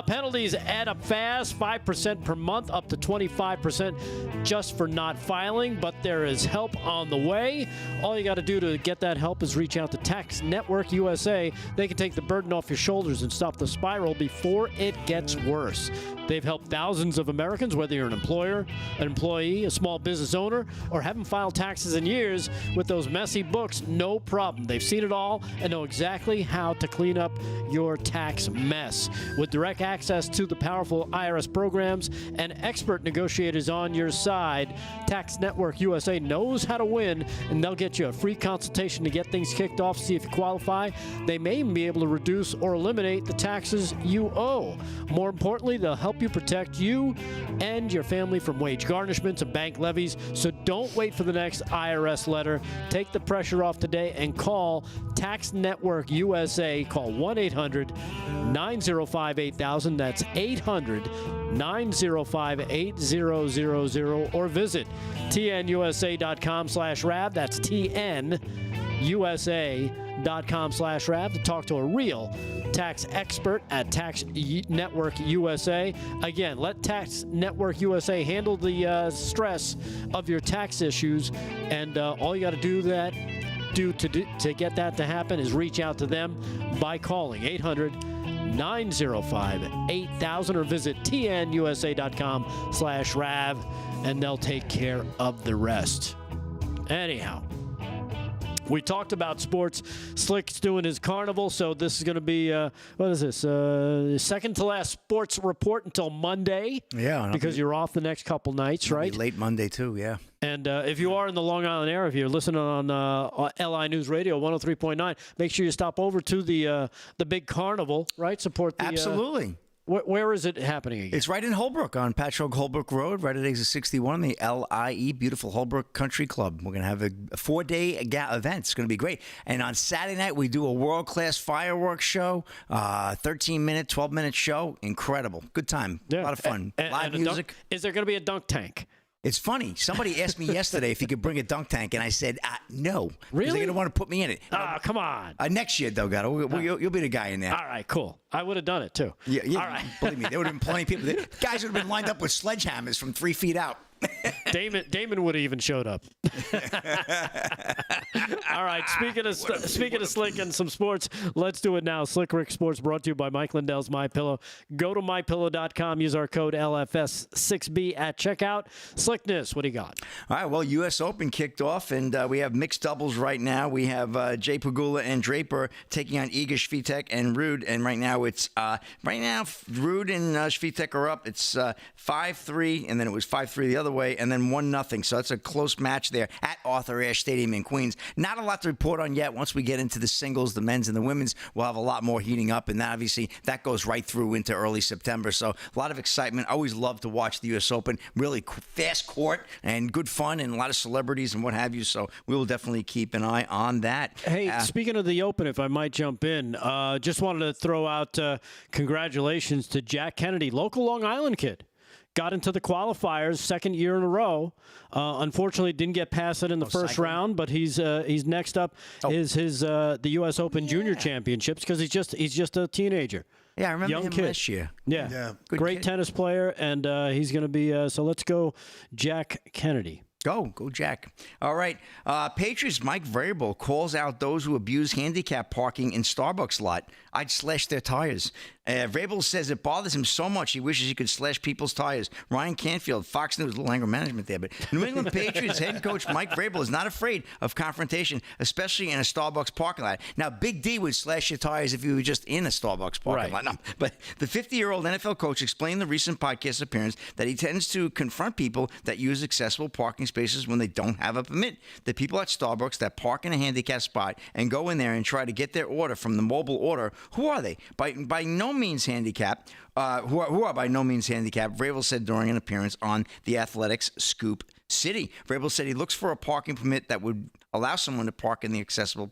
Penalties add up fast, 5% per month, up to 25% just for not filing. But there is help on the way. All you got to do to get that help is reach out to Tax Network USA. They can take the burden off your shoulders and stop the spiral before it gets worse. They've helped thousands of Americans, whether you're an employer, an employee, a small business owner, or haven't filed taxes in years with those messy books. No problem. They've seen it all and know exactly how to clean up your tax mess. With direct access to the powerful IRS programs and expert negotiators on your side, Tax Network USA knows how to win, and they'll get you a free consultation to get things kicked off, see if you qualify. They may even be able to reduce or eliminate the taxes you owe. More importantly, they'll help you protect you and your family from wage garnishments and bank levies. So don't wait for the next IRS letter. Take the pressure off today and call Tax Network USA. Call 1-800-905-8000. That's 800-905-8000. Or visit tnusa.com/RAB. That's tnusa.com/RAB to talk to a real tax expert at Tax Network USA. Again, let Tax Network USA handle the stress of your tax issues, and all you got to do to get that to happen is reach out to them by calling 800-905-8000 or visit tnusa.com/RAV, and they'll take care of the rest. Anyhow, we talked about sports. Slick's doing his carnival, so this is going to be, what is this, second to last sports report until Monday. Yeah. Because you're off the next couple nights, right? Late Monday, too, yeah. And if you are in the Long Island area, if you're listening on LI News Radio 103.9, make sure you stop over to the big carnival, right? Support the... Absolutely. Where is it happening again? It's right in Holbrook on Patchogue Holbrook Road, right at exit 61, the LIE, beautiful Holbrook Country Club. We're going to have a 4-day event. It's going to be great. And on Saturday night, we do a world-class fireworks show, 13-minute, 12-minute show. Incredible. Good time. Yeah. A lot of fun. Live music. Is there going to be a dunk tank? It's funny. Somebody asked me yesterday if he could bring a dunk tank, and I said, no. Really? They're going to want to put me in it. Come on. Next year, Delgado, you'll be the guy in there. All right, cool. I would have done it, too. Yeah, All right. Believe me, there would have been plenty of people. Guys would have been lined up with sledgehammers from 3 feet out. Damon would have even showed up. All right, speaking of Slick and some sports, let's do it now. Slick Rick Sports brought to you by Mike Lindell's MyPillow. Go to MyPillow.com. Use our code LFS6B at checkout. Slickness, what do you got? All right, well, U.S. Open kicked off, and we have mixed doubles right now. We have Jay Pegula and Draper taking on Iga Swiatek and Ruud, and right now it's Ruud and Swiatek are up. It's 5-3, and then it was 5-3 the other way, and then 1-0. So it's a close match there at Arthur Ashe Stadium in Queens. Not a lot to report on yet. Once we get into the singles, the men's and the women's, we'll have a lot more heating up, and obviously that goes right through into early September. So a lot of excitement. I always love to watch the U.S. Open. Really fast court and good fun and a lot of celebrities and what have you. So we will definitely keep an eye on that. Hey, speaking of the Open, if I might jump in, just wanted to throw out congratulations to Jack Kennedy, local Long Island kid. Got into the qualifiers, second year in a row. Unfortunately, didn't get past it in the first round, but he's next up is the U.S. Open Junior Championships because he's just a teenager. Yeah, I remember young him kid. last year. Yeah. Great kid. Tennis player, and he's going to be. So let's go, Jack Kennedy. Go Jack. All right. Patriots Mike Vrabel calls out those who abuse handicap parking in Starbucks lot. I'd slash their tires. Vrabel says it bothers him so much he wishes he could slash people's tires. Ryan Canfield, Fox News, a little anger management there. But New England Patriots head coach Mike Vrabel is not afraid of confrontation, especially in a Starbucks parking lot. Now, Big D would slash your tires if you were just in a Starbucks parking lot. No, but the 50-year-old NFL coach explained in the recent podcast appearance that he tends to confront people that use accessible parking spaces when they don't have a permit. The people at Starbucks that park in a handicap spot and go in there and try to get their order from the mobile order, who are they? By no means handicapped, who are by no means handicapped, Vrabel said during an appearance on the Athletics Scoop City. Vrabel said he looks for a parking permit that would allow someone to park in the accessible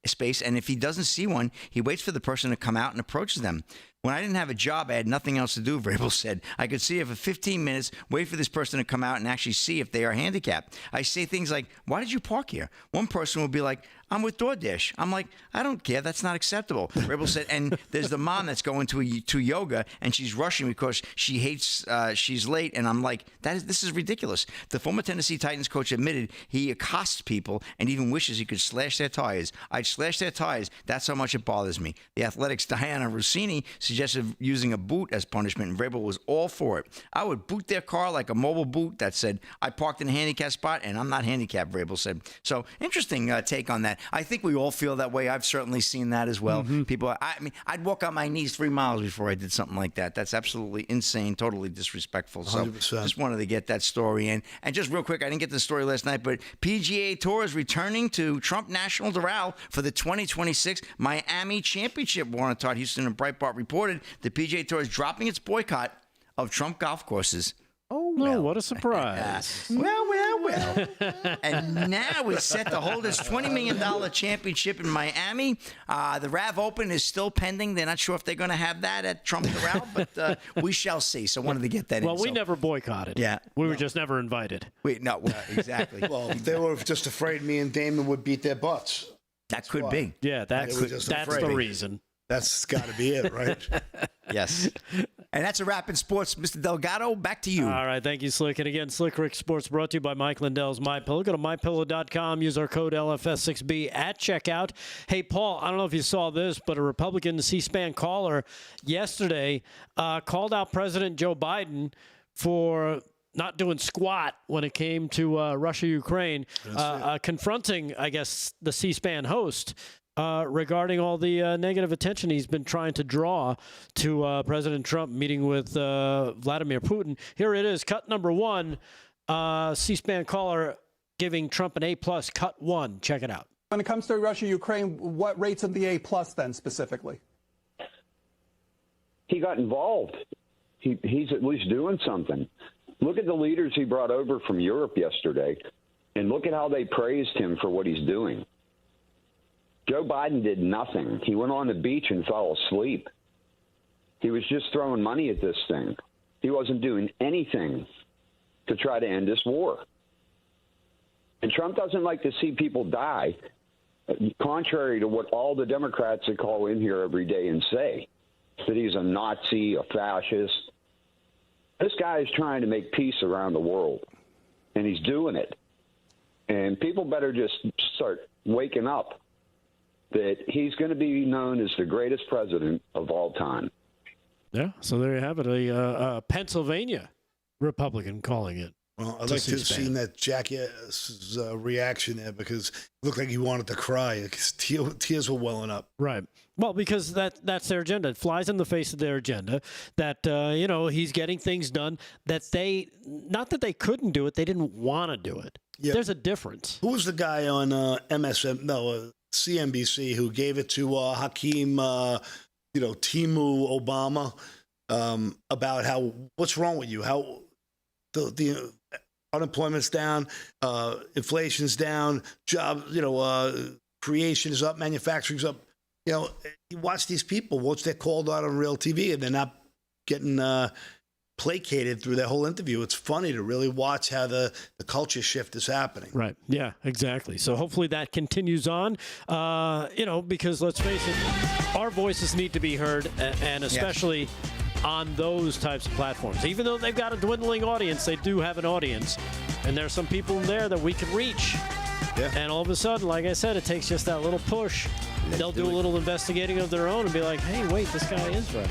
space, and if he doesn't see one, he waits for the person to come out and approaches them. When I didn't have a job, I had nothing else to do, Vrabel said. I could see it for 15 minutes, wait for this person to come out and actually see if they are handicapped. I say things like, why did you park here? One person will be like, I'm with DoorDash. I'm like, I don't care. That's not acceptable. Vrabel said, and there's the mom that's going to yoga, and she's rushing because she hates she's late. And I'm like, this is ridiculous. The former Tennessee Titans coach admitted he accosts people and even wishes he could slash their tires. I'd slash their tires. That's how much it bothers me. The Athletics' Diana Rossini suggested using a boot as punishment, and Vrabel was all for it. I would boot their car like a mobile boot that said, I parked in a handicap spot, and I'm not handicapped, Vrabel said. So interesting take on that. I think we all feel that way. I've certainly seen that as well. People, I'd walk on my knees 3 miles before I did something like that. That's absolutely insane, totally disrespectful. So 100%. Just wanted to get that story in. And just real quick, I didn't get the story last night, but PGA Tour is returning to Trump National Doral for the 2026 Miami Championship. Warren Todd Houston and Breitbart reported the PGA Tour is dropping its boycott of Trump golf courses. Oh, well. What a surprise. Well. And now it's set to hold its $20 million championship in Miami. The RAV Open is still pending. They're not sure if they're going to have that at Trump Doral, but we shall see. So wanted to get that in. Well, we never boycotted. Yeah. We were just never invited. Exactly. Well, they were just afraid me and Damon would beat their butts. That could be. Yeah, that's the reason. That's got to be it, right? Yes. And that's a wrap in sports. Mr. Delgado, back to you. All right. Thank you, Slick. And again, Slick Rick Sports brought to you by Mike Lindell's MyPillow. Go to MyPillow.com. Use our code LFS6B at checkout. Hey, Paul, I don't know if you saw this, but a Republican C-SPAN caller yesterday called out President Joe Biden for not doing squat when it came to Russia-Ukraine, confronting, I guess, the C-SPAN host regarding all the negative attention he's been trying to draw to President Trump meeting with Vladimir Putin. Here it is, cut number 1, C-SPAN caller giving Trump an A+, cut 1. Check it out. When it comes to Russia-Ukraine, what rates of the A+ then specifically? He got involved. He's at least doing something. Look at the leaders he brought over from Europe yesterday, and look at how they praised him for what he's doing. Joe Biden did nothing. He went on the beach and fell asleep. He was just throwing money at this thing. He wasn't doing anything. to try to end this war. And Trump doesn't like to see people die, contrary to what all the Democrats that call in here every day and say, that he's a Nazi, a fascist. This guy is trying to make peace around the world, and he's doing it. And people better just start waking up that he's going to be known as the greatest president of all time. Yeah, so there you have it, a Pennsylvania Republican calling it. Well, I'd like to have seen that jackass's reaction there, because it looked like he wanted to cry because tears were welling up. Right. Well, because that's their agenda. It flies in the face of their agenda that, he's getting things done that not that they couldn't do it, they didn't want to do it. Yeah. There's a difference. Who was the guy on CNBC who gave it to Hakeem, Timu Obama, about what's wrong with you? How the unemployment's down, inflation's down, creation is up, manufacturing's up. You watch these people, watch they're called out on real TV, and they're not getting placated through their whole interview. It's funny to really watch how the culture shift is happening. Right. Yeah, exactly. So hopefully that continues on, because let's face it, our voices need to be heard, and especially on those types of platforms. Even though they've got a dwindling audience, they do have an audience, and there are some people in there that we can reach. Yeah. And all of a sudden, like I said, it takes just that little push. They'll do a little investigating of their own and be like, hey, wait, this guy is right.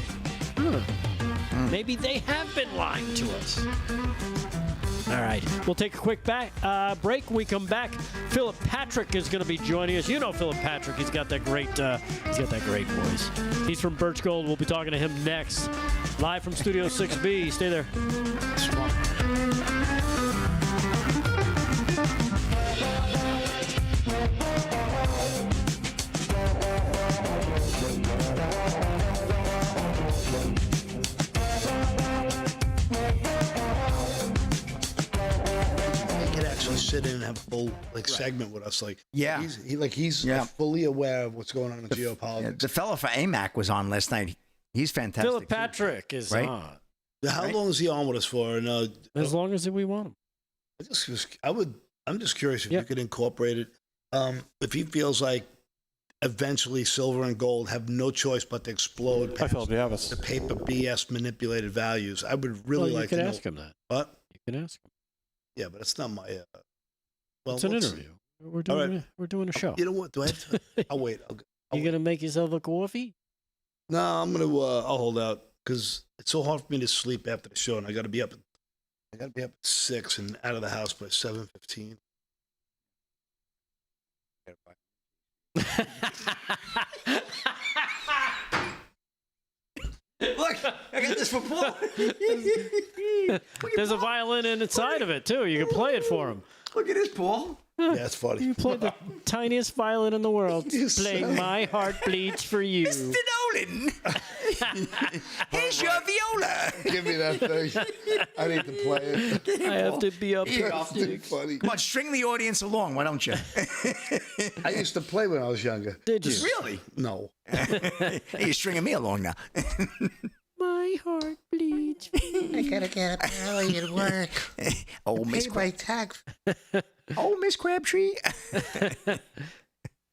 Maybe they have been lying to us. All right, we'll take a quick break. When we come back, Philip Patrick is going to be joining us. You know Philip Patrick. He's got that great voice. He's from Birch Gold. We'll be talking to him next. Live from Studio 6B. Stay there. Sit in and have a full segment with us. He's fully aware of what's going on in geopolitics. Yeah, the fellow for AMAC was on last night. He's fantastic. Philip Patrick is on. How long is he on with us for? And, as long as we want him. I'm just curious if you could incorporate it. If he feels like eventually silver and gold have no choice but to explode past the paper BS manipulated values, I would really like to know. You can ask him that. What? You can ask him. Yeah, but it's not my. It's an interview. We're doing a show. You know what? Do I have to? I'll wait. You gonna make yourself a coffee? No, I'm gonna. I'll hold out because it's so hard for me to sleep after the show, and I got to be up. I got to be up at 6 and out of the house by 7:15. Look, I got this for Paul. There's a violin inside of it, too. You can play it for him. Look at this, Paul. Yeah, that's funny. You played the tiniest violin in the world. Playing My Heart Bleeds for You. Mr. Nolan. Here's your viola. Give me that thing. I need to play it. I have to be up here. That's too funny. Come on, string the audience along, why don't you? I used to play when I was younger. Did you? Really? No. Hey, you're stringing me along now. My heart bleeds for you. I gotta get up early at work. Oh, Miss Oh, Miss Crabtree.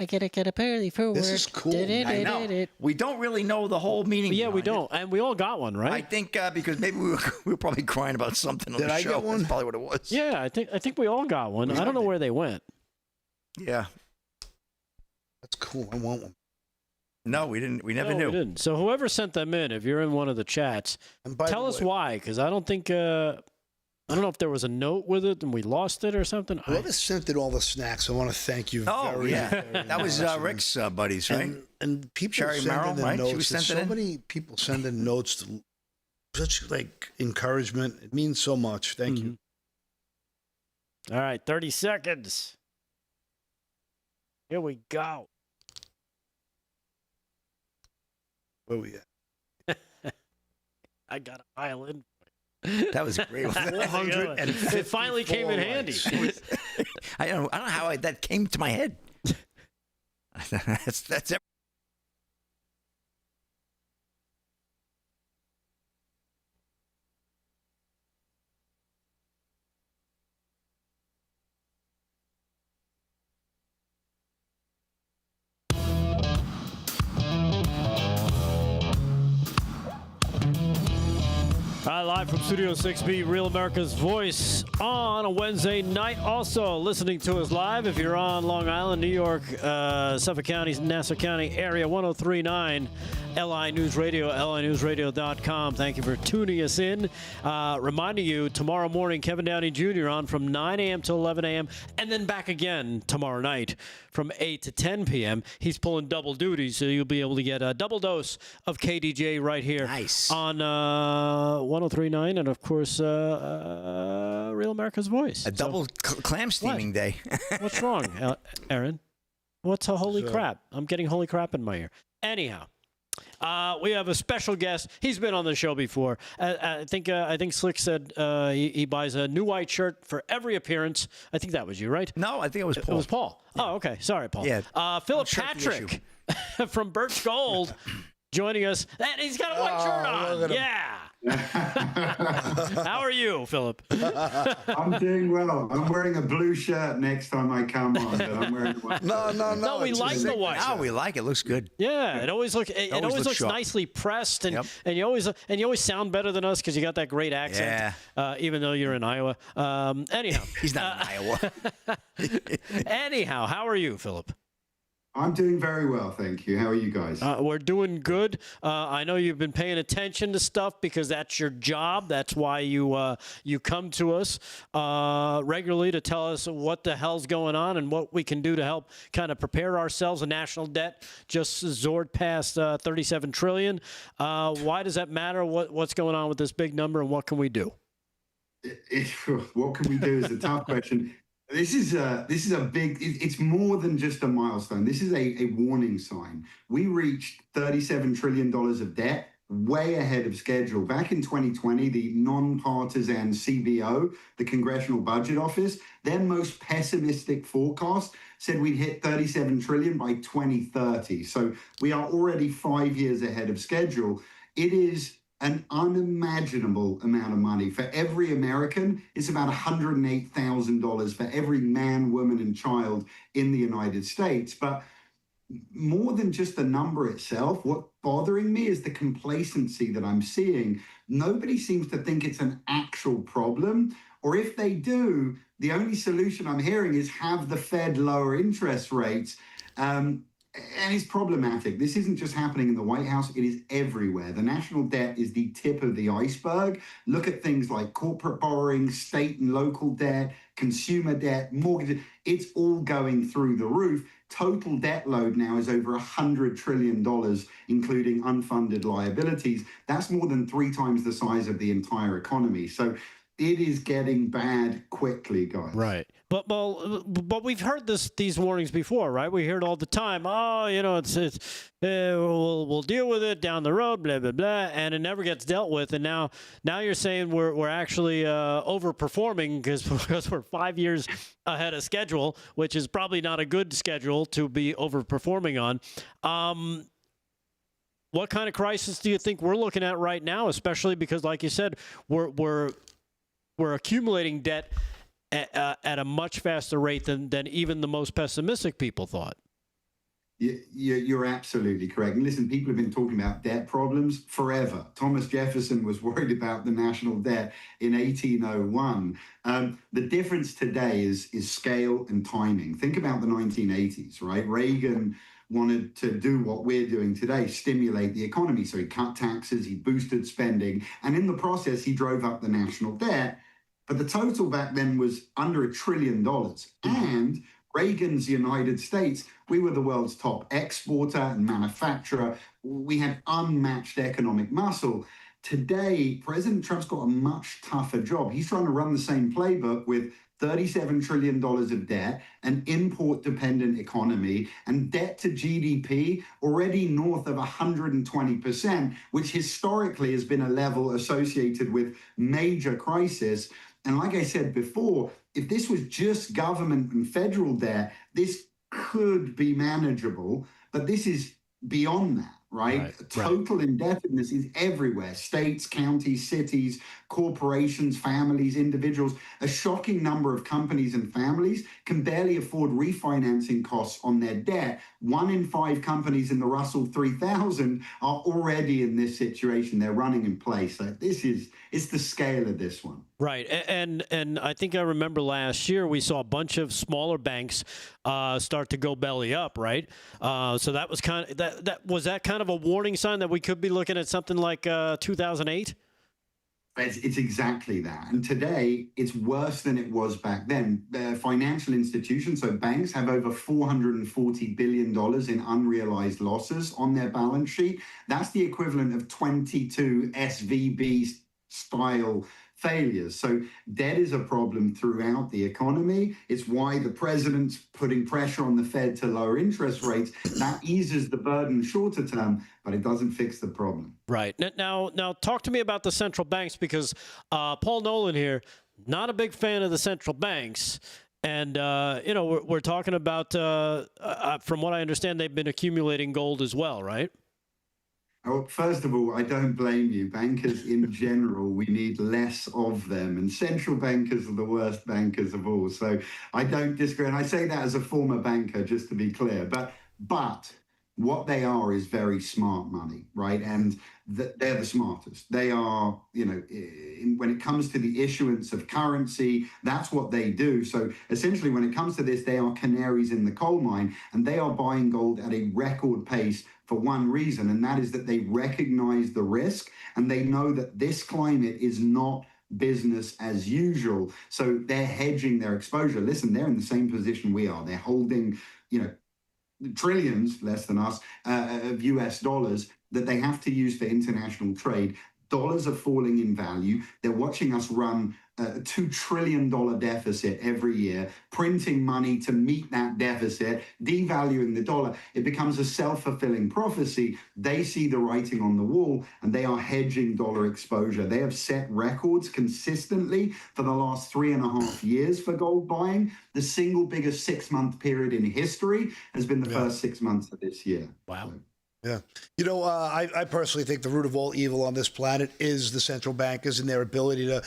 I gotta get up early for work. This is cool. I know. We don't really know the whole meaning. Yeah, we don't. And we all got one, right? I think because maybe we were probably crying about something on the show. Did I get one? That's probably what it was. Yeah, I think we all got one. I don't know where they went. Yeah. That's cool. I want one. No, we didn't. We never knew. We didn't. So whoever sent them in, if you're in one of the chats, tell us why, because I don't think I don't know if there was a note with it and we lost it or something. Whoever sent in all the snacks, I want to thank you very that was Rick's buddies, right? And people Sherry sending Merrill, in right? notes. She was sent so many people sending notes to such encouragement. It means so much. Thank you. All right, 30 seconds. Here we go. Where we at? I got a violin. That was great. It finally came in handy. I don't know how that came to my head. That's it. Live from Studio 6B, Real America's Voice on a Wednesday night. Also listening to us live if you're on Long Island, New York, Suffolk County, Nassau County area, 103.9 LI News Radio, linewsradio.com. Thank you for tuning us in. Reminding you, tomorrow morning, Kevin Downey Jr. on from 9 a.m. to 11 a.m. and then back again tomorrow night from 8 to 10 p.m. He's pulling double duty, so you'll be able to get a double dose of KDJ right here on 103.9 and, of course, Real America's Voice. A double clam steaming day. What's wrong, Aaron? What's a holy crap? I'm getting holy crap in my ear. Anyhow. We have a special guest. He's been on the show before. I think Slick said he buys a new white shirt for every appearance. I think that was you, right? No, I think it was Paul. It was Paul. Yeah. Oh, okay. Sorry, Paul. Yeah. Philip Patrick from Birch Gold joining us. And he's got a white shirt on. Yeah. How are you, Philip? I'm doing well. I'm wearing a blue shirt next time I come on, but I'm wearing white. No, we like the white. No, we like it. Looks good. Yeah, it always looks looks nicely pressed, and you always sound better than us because you got that great accent. Yeah. Even though you're in Iowa. Anyhow, he's not in Iowa. Anyhow, how are you, Philip? I'm doing very well, thank you. How are you guys? We're doing good. I know you've been paying attention to stuff because that's your job. That's why you come to us regularly to tell us what the hell's going on and what we can do to help kind of prepare ourselves. The national debt just soared past $37 trillion. Why does that matter? What's going on with this big number, and what can we do? What can we do is a tough question. This is a big, it's more than just a milestone. This is a warning sign. We reached $37 trillion of debt way ahead of schedule. Back in 2020, the nonpartisan CBO, the Congressional Budget Office, their most pessimistic forecast said we'd hit $37 trillion by 2030. So we are already 5 years ahead of schedule. It is an unimaginable amount of money. For every American, it's about $108,000 for every man, woman, and child in the United States. But more than just the number itself, what's bothering me is the complacency that I'm seeing. Nobody seems to think it's an actual problem. Or if they do, the only solution I'm hearing is have the Fed lower interest rates. And it's problematic. This isn't just happening in the White House. It is everywhere. The national debt is the tip of the iceberg. Look at things like corporate borrowing, state and local debt, consumer debt, mortgages. It's all going through the roof. Total debt load now is over $100 trillion, including unfunded liabilities. That's more than 3 times the size of the entire economy. So it is getting bad quickly, guys. Right. But we've heard these warnings before, right? We hear it all the time. Oh, we'll deal with it down the road, blah blah blah, and it never gets dealt with. And now you're saying we're actually overperforming because we're 5 years ahead of schedule, which is probably not a good schedule to be overperforming on. What kind of crisis do you think we're looking at right now? Especially because, like you said, we're accumulating debt at a much faster rate than even the most pessimistic people thought. You're absolutely correct. And listen, people have been talking about debt problems forever. Thomas Jefferson was worried about the national debt in 1801. The difference today is scale and timing. Think about the 1980s, right? Reagan wanted to do what we're doing today, stimulate the economy. So he cut taxes, he boosted spending, and in the process, he drove up the national debt. But the total back then was under $1 trillion. And Reagan's United States, we were the world's top exporter and manufacturer. We had unmatched economic muscle. Today, President Trump's got a much tougher job. He's trying to run the same playbook with $37 trillion of debt, an import-dependent economy, and debt to GDP already north of 120%, which historically has been a level associated with major crisis. And like I said before, if this was just government and federal debt, this could be manageable, but this is beyond that. right? Total indebtedness is everywhere. States, counties, cities, corporations, families, individuals. A shocking number of companies and families can barely afford refinancing costs on their debt. 1 in 5 companies in the Russell 3000 are already in this situation. They're running in place. So it's the scale of this one. Right, and I think I remember last year we saw a bunch of smaller banks start to go belly up, right? So that was kind of that kind of a warning sign that we could be looking at something like 2008. It's exactly that. And today, it's worse than it was back then. Financial institutions, so banks, have over $440 billion in unrealized losses on their balance sheet. That's the equivalent of 22 SVB-style failures. So debt is a problem throughout the economy. It's why the president's putting pressure on the Fed to lower interest rates. That eases the burden shorter term, but it doesn't fix the problem. Right. Now, talk to me about the central banks, because Paul Nolan here, not a big fan of the central banks. And, we're talking about, from what I understand, they've been accumulating gold as well, right? Oh, first of all, I don't blame you. Bankers in general, we need less of them. And central bankers are the worst bankers of all. So I don't disagree. And I say that as a former banker, just to be clear. But what they are is very smart money, right? And they're the smartest. They are, when it comes to the issuance of currency, that's what they do. So essentially, when it comes to this, they are canaries in the coal mine, and they are buying gold at a record pace for one reason, and that is that they recognize the risk, and they know that this climate is not business as usual. So they're hedging their exposure. Listen, they're in the same position we are. They're holding, trillions, less than us, of US dollars that they have to use for international trade. Dollars are falling in value. They're watching us run a $2 trillion deficit every year, printing money to meet that deficit, devaluing the dollar. It becomes a self-fulfilling prophecy. They see the writing on the wall, and they are hedging dollar exposure. They have set records consistently for the last 3.5 years for gold buying. The single biggest 6-month period in history has been the first 6 months of this year. Wow. Yeah. I personally think the root of all evil on this planet is the central bankers and their ability to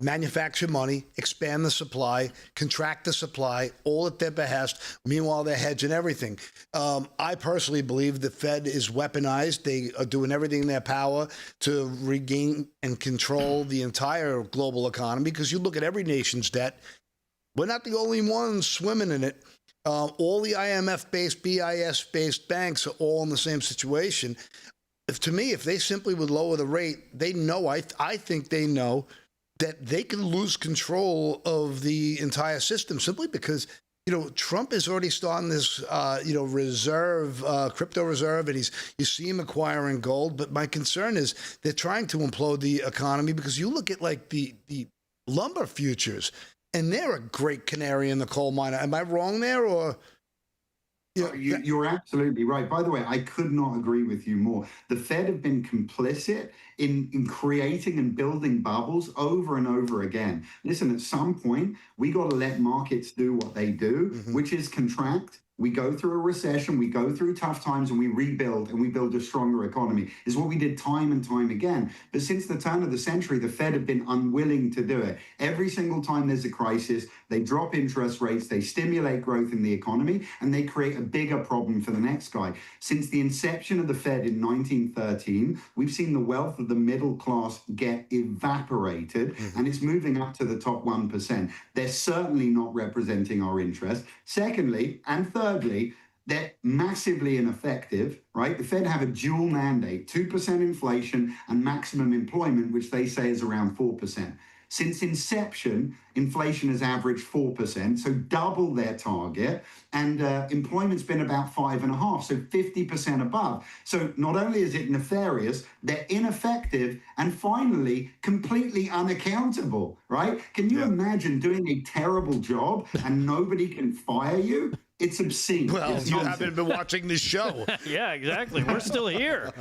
manufacture money, expand the supply, contract the supply, all at their behest. Meanwhile, they're hedging everything. I personally believe the Fed is weaponized. They are doing everything in their power to regain and control the entire global economy, because you look at every nation's debt. We're not the only ones swimming in it. All the IMF-based, BIS-based banks are all in the same situation. If they simply would lower the rate, they know, I think they know, that they can lose control of the entire system simply because, Trump is already starting this, crypto reserve, and you see him acquiring gold. But my concern is they're trying to implode the economy, because you look at like the lumber futures, and they're a great canary in the coal mine. Am I wrong there, or? You're absolutely right. By the way, I could not agree with you more. The Fed have been complicit in creating and building bubbles over and over again. Listen, at some point, we got to let markets do what they do, which is contract. We go through a recession, we go through tough times, and we rebuild, and we build a stronger economy. Is what we did time and time again. But since the turn of the century, the Fed have been unwilling to do it. Every single time there's a crisis, they drop interest rates, they stimulate growth in the economy, and they create a bigger problem for the next guy. Since the inception of the Fed in 1913, we've seen the wealth of the middle class get evaporated, and it's moving up to the top 1%. They're certainly not representing our interest. Secondly, and thirdly, they're massively ineffective, right? The Fed have a dual mandate, 2% inflation and maximum employment, which they say is around 4%. Since inception, inflation has averaged 4%, so double their target, and employment's been about 5.5%, so 50% above. So not only is it nefarious, they're ineffective, and finally, completely unaccountable, right? Can you imagine doing a terrible job and nobody can fire you? It's obscene. Well, it's you nonsense. haven't been watching this show. Yeah, exactly. We're still here.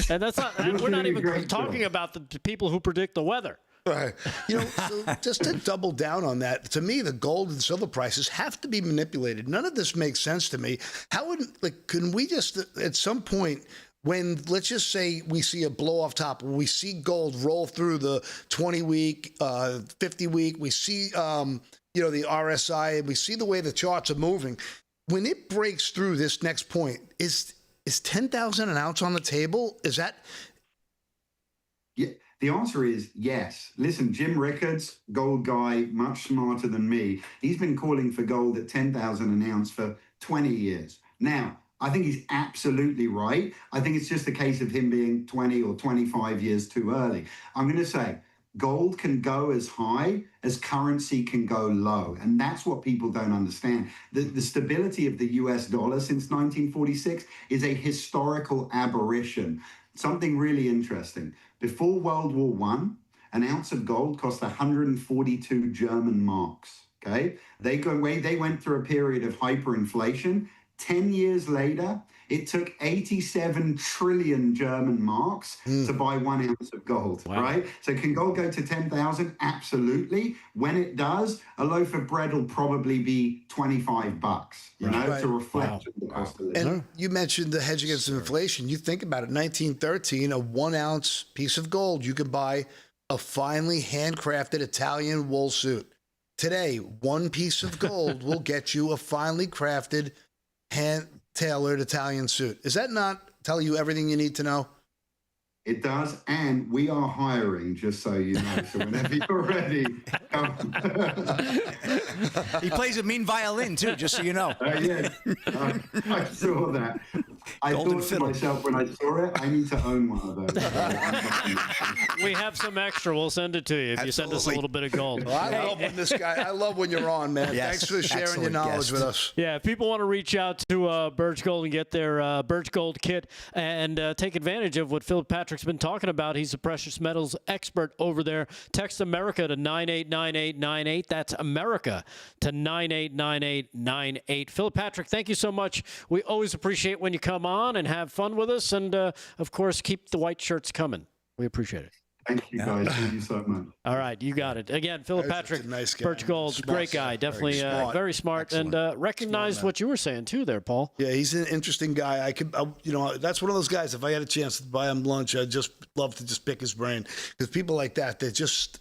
And that's not, we're not even talking about the people who predict the weather. Right. So just to double down on that, to me, the gold and silver prices have to be manipulated. None of this makes sense to me. Can we just, at some point, when, let's just say we see a blow off top, we see gold roll through the 20-week, 50-week, we see, the RSI, and we see the way the charts are moving. When it breaks through this next point, is 10,000 an ounce on the table? Is that... Yeah, the answer is yes. Listen, Jim Rickards, gold guy, much smarter than me. He's been calling for gold at 10,000 an ounce for 20 years. Now, I think he's absolutely right. I think it's just a case of him being 20 or 25 years too early. I'm going to say gold can go as high as currency can go low. And that's what people don't understand. The stability of the US dollar since 1946 is a historical aberration. Something really interesting. Before World War I, an ounce of gold cost 142 German marks. Okay, they went through a period of hyperinflation. 10 years later, it took 87 trillion German marks to buy 1 ounce of gold, right? So can gold go to 10,000? Absolutely. When it does, a loaf of bread will probably be $25, to reflect the cost of living. And you mentioned the hedge against inflation. You think about it, 1913, a 1 ounce piece of gold, you could buy a finely handcrafted Italian wool suit. Today, one piece of gold will get you a finely crafted, hand-tailored Italian suit. Does that not tell you everything you need to know? It does, and we are hiring, just so you know. So whenever you're ready, come. He plays a mean violin, too, just so you know. I saw that. I thought to myself when I saw it, I need to own one of those. We have some extra. We'll send it to you if you send us a little bit of gold. Well, I love when you're on, man. Yes, thanks for sharing your knowledge with us. Yeah, if people want to reach out to Birch Gold and get their Birch Gold kit and take advantage of what Philip Patrick's been talking about, he's a precious metals expert over there. Text America to 989898. That's America to 989898. Philip Patrick, thank you so much. We always appreciate when you come on and have fun with us, and of course, keep the white shirts coming. We appreciate it. Thank you, guys. Thank you so much. All right, you got it. Again, Philip Patrick, nice guy. Birch Gold, great guy, definitely very smart, and recognized what you were saying too there, Paul. Yeah, he's an interesting guy. That's one of those guys. If I had a chance to buy him lunch, I'd just love to just pick his brain, because people like that, they just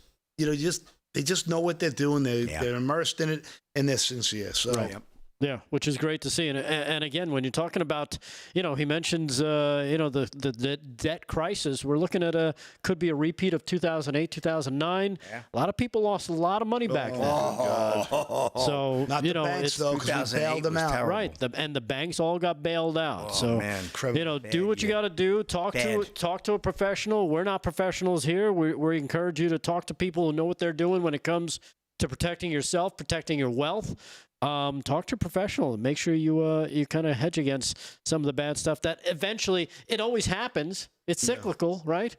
know what they're doing. They're immersed in it, and they're sincere. So. Right. Yeah, which is great to see. And again, when you're talking about, he mentions, the debt crisis, we're looking at could be a repeat of 2008, 2009. Yeah. A lot of people lost a lot of money back then. So, not the banks, though, because we bailed them out. Right, and the banks all got bailed out. So, do what you got to do. Talk to a professional. We're not professionals here. We encourage you to talk to people who know what they're doing when it comes to protecting yourself, protecting your wealth. Talk to a professional and make sure you kind of hedge against some of the bad stuff that eventually, it always happens. It's cyclical, right?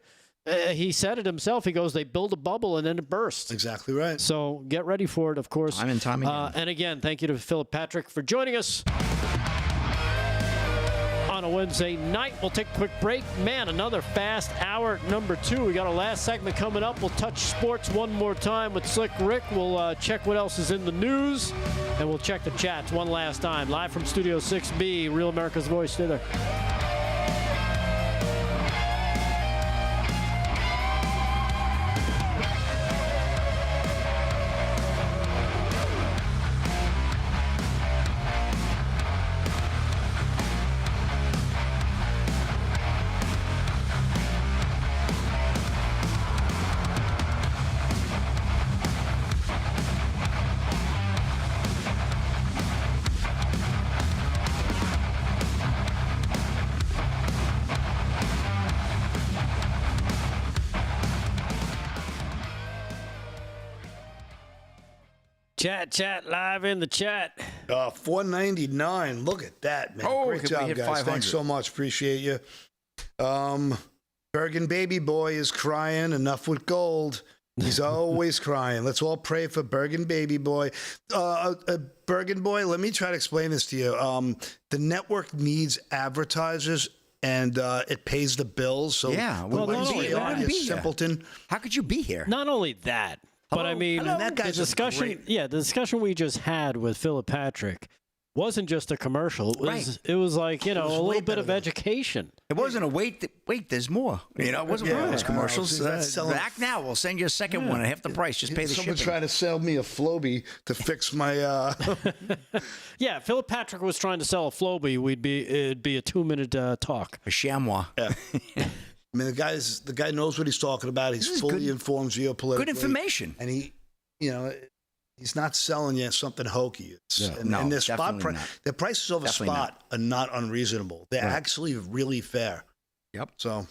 He said it himself. He goes, they build a bubble and then it bursts. Exactly right. So get ready for it, of course. Time and time again. And again, thank you to Philip Patrick for joining us on a Wednesday night. We'll take a quick break. Man, another fast hour number 2. We got our last segment coming up. We'll touch sports one more time with Slick Rick. We'll check what else is in the news, and we'll check the chats one last time. Live from Studio 6B, Real America's Voice. Stay there. Chat live in the chat. 499. Look at that, man. Oh, great job, guys. Thanks so much. Appreciate you. Bergen Baby Boy is crying. Enough with gold. He's always crying. Let's all pray for Bergen Baby Boy. Bergen Boy, let me try to explain this to you. The network needs advertisers, and it pays the bills. So yeah, well, you simpleton. How could you be here? Not only that, but I mean, that guy's the discussion. The discussion we just had with Philip Patrick wasn't just a commercial. It was like, a little bit of education. It wasn't a wait, there's more. It wasn't one of those commercials. Act now. We'll send you a second one at half the price. Just pay the shipping. Someone trying to sell me a Floby to fix my... Yeah, Philip Patrick was trying to sell a Floby. It'd be a 2-minute talk. A chamois. Yeah. I mean, the guy knows what he's talking about. He's fully informed geopolitically. Good information. And he, he's not selling you something hokey. No, their spot the prices over Definitely spot are not unreasonable. They're actually really fair. Yep. So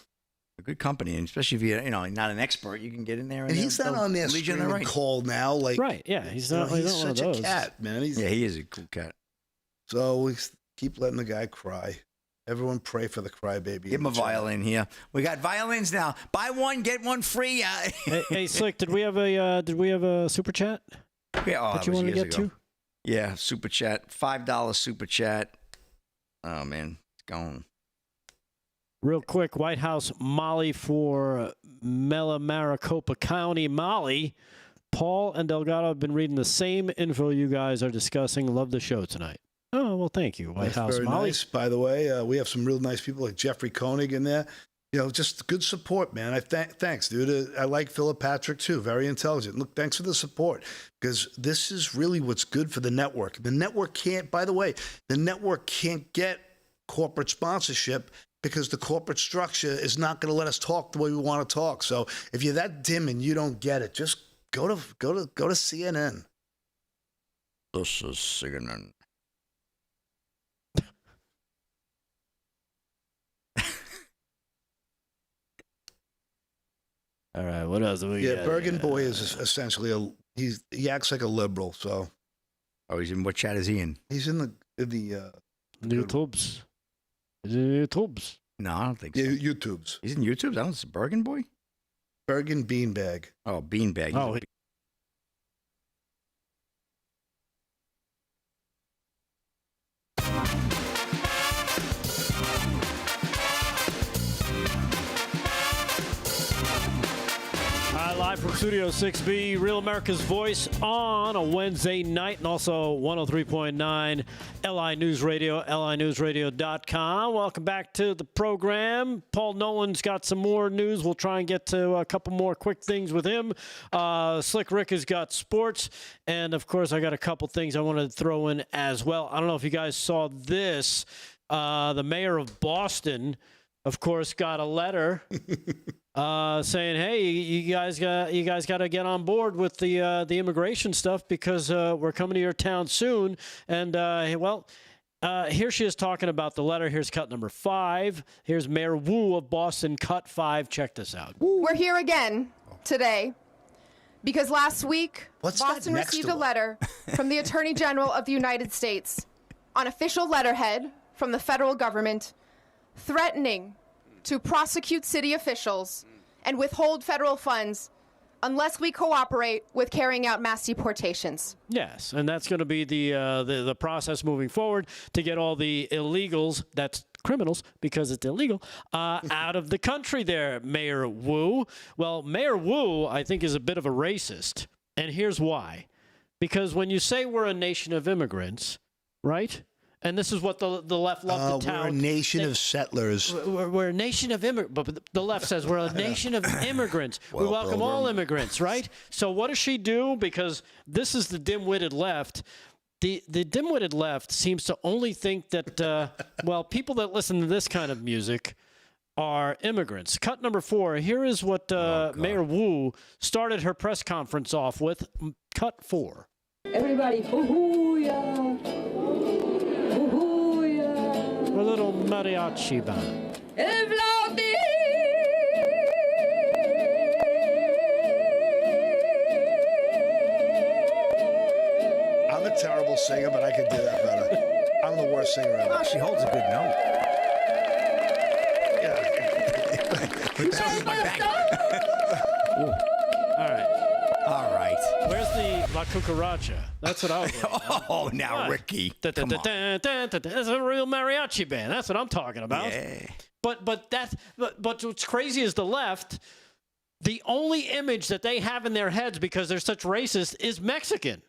a good company, and especially if you're not an expert, you can get in there. And he's not on their streaming call now. Right? Yeah, he's not. He's not such one of a those. cat, man. He is a cool cat. So we keep letting the guy cry. Everyone pray for the crybaby. Give him a violin here. We got violins now. Buy one, get one free. Hey, Slick, did we have a super chat? Yeah, that you wanted to get to? Yeah, super chat. $5 super chat. Oh man, it's gone. Real quick, White House Molly for Maricopa County. Molly, Paul and Delgado have been reading the same info you guys are discussing. Love the show tonight. Oh, well, thank you, White House very Molly. Nice, by the way. We have some real nice people like Jeffrey Koenig in there. Just good support, man. Thanks, dude. I like Philip Patrick, too. Very intelligent. Look, thanks for the support, because this is really what's good for the network. The network can't get corporate sponsorship because the corporate structure is not going to let us talk the way we want to talk. So if you're that dim and you don't get it, just go to CNN. This is CNN. All right, what else do we got? Bergen Boy is essentially he acts like a liberal. So, he's in what chat is he in? He's in the YouTubes. Is it YouTubes? No, I don't think so. Yeah, YouTubes. He's in YouTubes. I don't see Bergen Boy. Bergen Beanbag. Oh, Beanbag. Oh. Live from Studio 6B, Real America's Voice on a Wednesday night, and also 103.9 LI News Radio, linewsradio.com. Welcome back to the program. Paul Nolan's got some more news. We'll try and get to a couple more quick things with him. Slick Rick has got sports, and, of course, I got a couple things I wanted to throw in as well. I don't know if you guys saw this. The mayor of Boston, of course, got a letter saying, "Hey, you guys got to get on board with the immigration stuff because we're coming to your town soon." And here she is talking about the letter. Here's cut number 5. Here's Mayor Wu of Boston, cut 5. Check this out. We're here again today because last week Boston received a letter from the Attorney General of the United States on official letterhead from the federal government, threatening to prosecute city officials and withhold federal funds unless we cooperate with carrying out mass deportations. Yes, and that's going to be the process moving forward to get all the illegals, that's criminals because it's illegal, out of the country there, Mayor Wu. Well, Mayor Wu, I think, is a bit of a racist, and here's why. Because when you say we're a nation of immigrants, right? And this is what the left love to tout. We're a nation of settlers. We're a nation of immigrants. But the left says we're a nation of immigrants. We welcome all immigrants, right? So what does she do? Because this is the dim-witted left. The dim-witted left seems to only think that, people that listen to this kind of music are immigrants. Cut number 4. Here is what Mayor Wu started her press conference off with. Cut 4. Everybody, hoo-hoo-ya. A little mariachi band. I'm a terrible singer, but I could do that better. I'm the worst singer ever. Oh, she holds a good note. Yeah. Put that in my bag. All right. Where's the La Cucaracha? That's what I was like. Oh, now, Ricky. That's a real mariachi band. That's what I'm talking about. Yeah. But what's crazy is the left. The only image that they have in their heads, because they're such racist, is Mexican.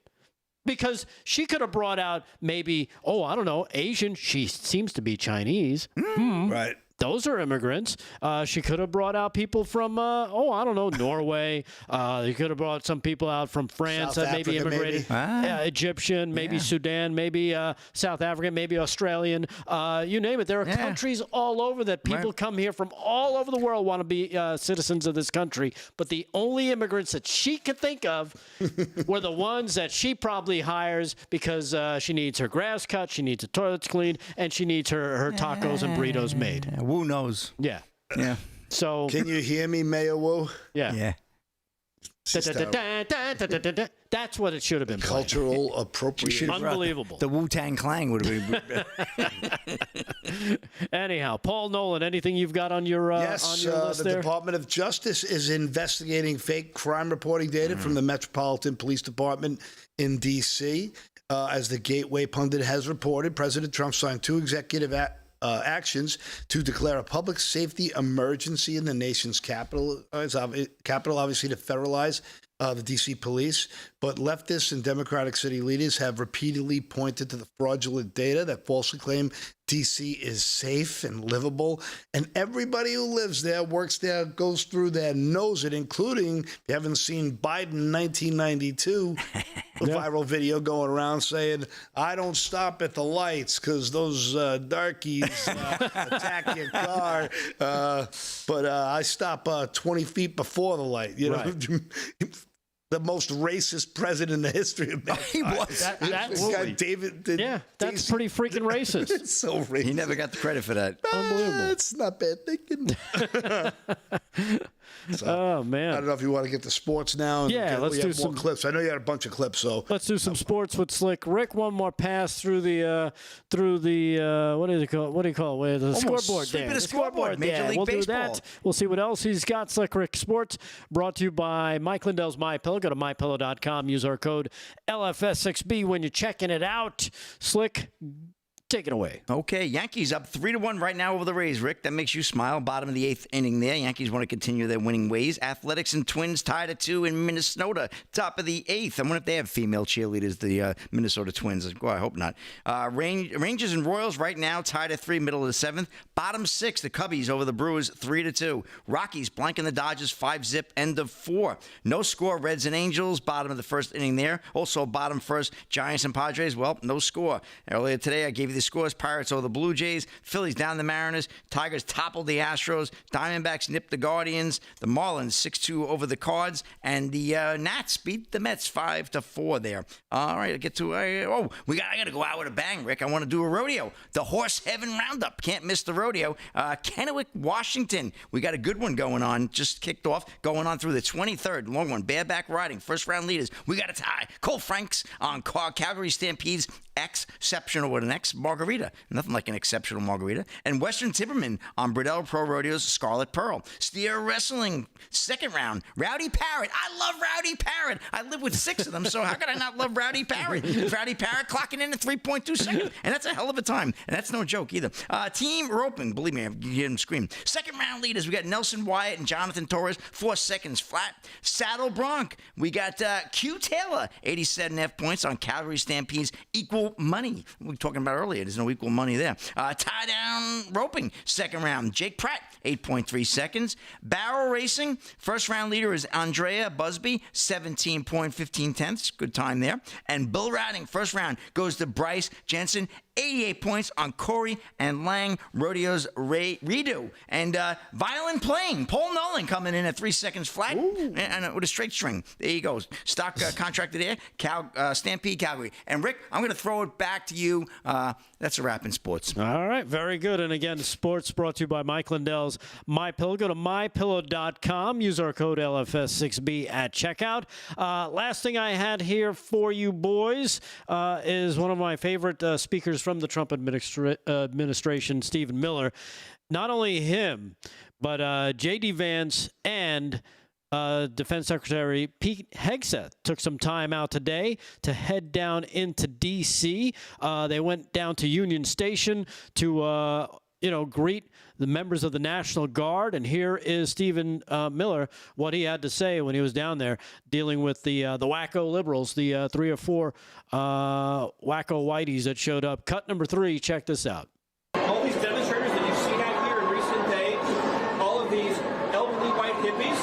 Because she could have brought out maybe, I don't know, Asian. She seems to be Chinese. Right. Those are immigrants. She could have brought out people from, I don't know, Norway. You could have brought some people out from France South that maybe Africa, immigrated. maybe. Egyptian, maybe Sudan, maybe South African, maybe Australian. You name it. There are countries all over that people come here from all over the world, want to be citizens of this country. But the only immigrants that she could think of were the ones that she probably hires because she needs her grass cut, she needs her toilets cleaned, and she needs her tacos and burritos made. Wu knows. Yeah. Yeah. So can you hear me, Mayor Wu? Yeah. Yeah. That's what it should have been. Cultural appropriation. Unbelievable. The Wu-Tang Clan would have been. Anyhow, Paul Nolan, anything you've got on your list the there? Department of Justice is investigating fake crime reporting data from the Metropolitan Police Department in D.C. As the Gateway pundit has reported, President Trump signed 2 executive actions to declare a public safety emergency in the nation's capital, obviously to federalize the D.C. police. But leftists and Democratic city leaders have repeatedly pointed to the fraudulent data that falsely claim D.C. is safe and livable. And everybody who lives there, works there, goes through there, knows it, including, if you haven't seen Biden 1992, a viral video going around saying, I don't stop at the lights because those darkies attack your car. But I stop 20 feet before the light. You know, the most racist president in the history of mankind. He was. That's pretty freaking racist. It's so racist. He never got the credit for that. Unbelievable. It's not bad thinking. So, oh, man. I don't know if you want to get to sports now. Let's do some more clips. I know you had a bunch of clips, so let's do some sports with Slick Rick. One more pass through the what do you call it? The scoreboard. The scoreboard. Major League We'll Baseball. do that. We'll see what else he's got. Slick Rick Sports, brought to you by Mike Lindell's MyPillow. Go to mypillow.com. Use our code LFS6B when you're checking it out. Slick, take it away. Okay, Yankees up 3-1 right now over the Rays. Rick, that makes you smile. Bottom of the 8th inning there. Yankees want to continue their winning ways. Athletics and Twins tied at 2 in Minnesota. Top of the 8th. I wonder if they have female cheerleaders, the Minnesota Twins. Well, I hope not. Rangers and Royals right now tied at 3, middle of the 7th. Bottom 6, the Cubbies over the Brewers 3-2. Rockies blanking the Dodgers 5-zip, end of 4. No score, Reds and Angels. Bottom of the 1st inning there. Also bottom 1st, Giants and Padres. Well, no score. Earlier today, I gave you the scores. Pirates over the Blue Jays. Phillies down the Mariners. Tigers toppled the Astros. Diamondbacks nipped the Guardians. The Marlins 6-2 over the Cards. And the Nats beat the Mets 5-4 there. All right, I get to I got to go out with a bang, Rick. I want to do a rodeo. The Horse Heaven Roundup. Can't miss the rodeo. Kennewick, Washington. We got a good one going on. Just kicked off. Going on through the 23rd. Long one. Bareback riding. First round leaders. We got a tie. Cole Franks on Calgary Stampedes. Exceptional with an X margarita. Nothing like an exceptional margarita. And Western Timberman on Bridell Pro Rodeo's Scarlet Pearl. Steer Wrestling, 2nd round. Rowdy Parrot. I love Rowdy Parrot. I live with 6 of them, so how could I not love Rowdy Parrot? Rowdy Parrot clocking in at 3.2 seconds. And that's a hell of a time. And that's no joke either. Team Roping. Believe me, you hear them scream. 2nd round leaders. We got Nelson Wyatt and Jonathan Torres. 4 seconds flat. Saddle Bronc. We got Q Taylor. 87.5 points on Calgary Stampede's Equal Money. We were talking about earlier. There's no equal money there. Tie down roping, 2nd round. Jake Pratt, 8.3 seconds. Barrel racing, 1st round leader is Andrea Busby, 17.15 tenths. Good time there. And bull riding, 1st round goes to Bryce Jensen, 88 points on Corey and Lang Rodeo's redo. And violin playing, Paul Nolan coming in at 3 seconds flat and with a straight string. There you go. Stock contracted there. Stampede Calgary. And Rick, I'm going to throw it back to you. That's a wrap in sports. All right, very good. And again, sports brought to you by Mike Lindell's MyPillow. Go to mypillow.com. Use our code LFS6B at checkout. Last thing I had here for you boys is one of my favorite speakers from the Trump administration, Stephen Miller. Not only him, but J.D. Vance and Defense Secretary Pete Hegseth took some time out today to head down into D.C. They went down to Union Station to greet the members of the National Guard. And here is Stephen Miller, what he had to say when he was down there dealing with the wacko liberals, the 3 or 4 wacko whiteys that showed up. Cut number 3. Check this out. All these demonstrators that you've seen out here in recent days, all of these elderly white hippies,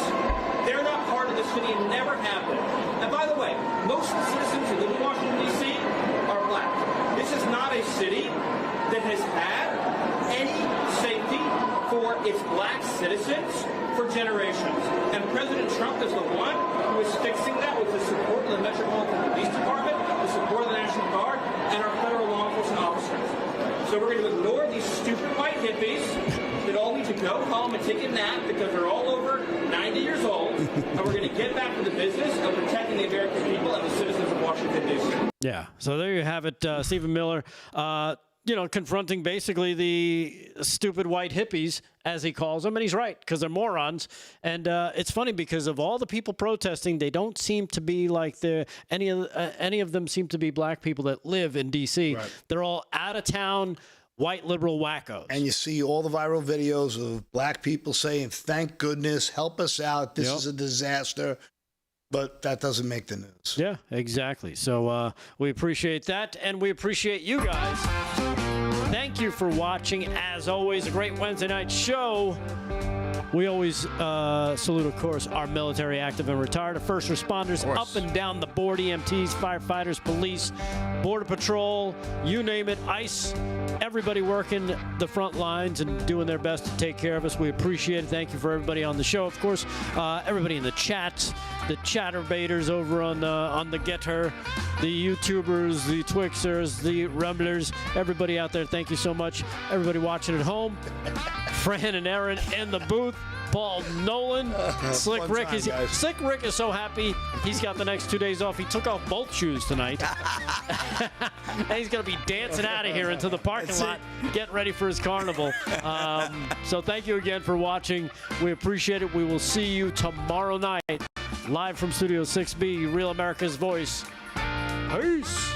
they're not part of the city and never have been. And by the way, most of the citizens who live in Washington, D.C. are black. This is not a city that has had any safety for its black citizens for generations. And President Trump is the one who is fixing that with the support of the Metropolitan Police Department, the support of the National Guard, and our federal law enforcement officers. So we're going to ignore these stupid white hippies that all need to go home and take a nap because they're all over 90 years old, and we're going to get back to the business of protecting the American people and the citizens of Washington, D.C. Yeah, so there you have it, Stephen Miller. Confronting basically the stupid white hippies, as he calls them. And he's right, because they're morons. And it's funny because of all the people protesting, they don't seem to be like any of them seem to be black people that live in D.C. Right. They're all out-of-town white liberal wackos. And you see all the viral videos of black people saying, thank goodness, help us out. This is a disaster. But that doesn't make the news. Yeah, exactly. So we appreciate that, and we appreciate you guys. Thank you for watching. As always, a great Wednesday night show. We always salute, of course, our military, active and retired, our first responders up and down the board, EMTs, firefighters, police, Border Patrol, you name it, ICE, everybody working the front lines and doing their best to take care of us. We appreciate it. Thank you for everybody on the show. Of course, everybody in the chats, the chatterbaiters over on the Getter, the YouTubers, the Twixers, the Rumblers, everybody out there, thank you so much. Everybody watching at home, Fran and Aaron in the booth, Paul Nolan, Slick Rick is so happy he's got the next 2 days off. He took off both shoes tonight. And he's going to be dancing out of here into the parking lot, getting ready for his carnival. So thank you again for watching. We appreciate it. We will see you tomorrow night, live from Studio 6B, Real America's Voice. Peace.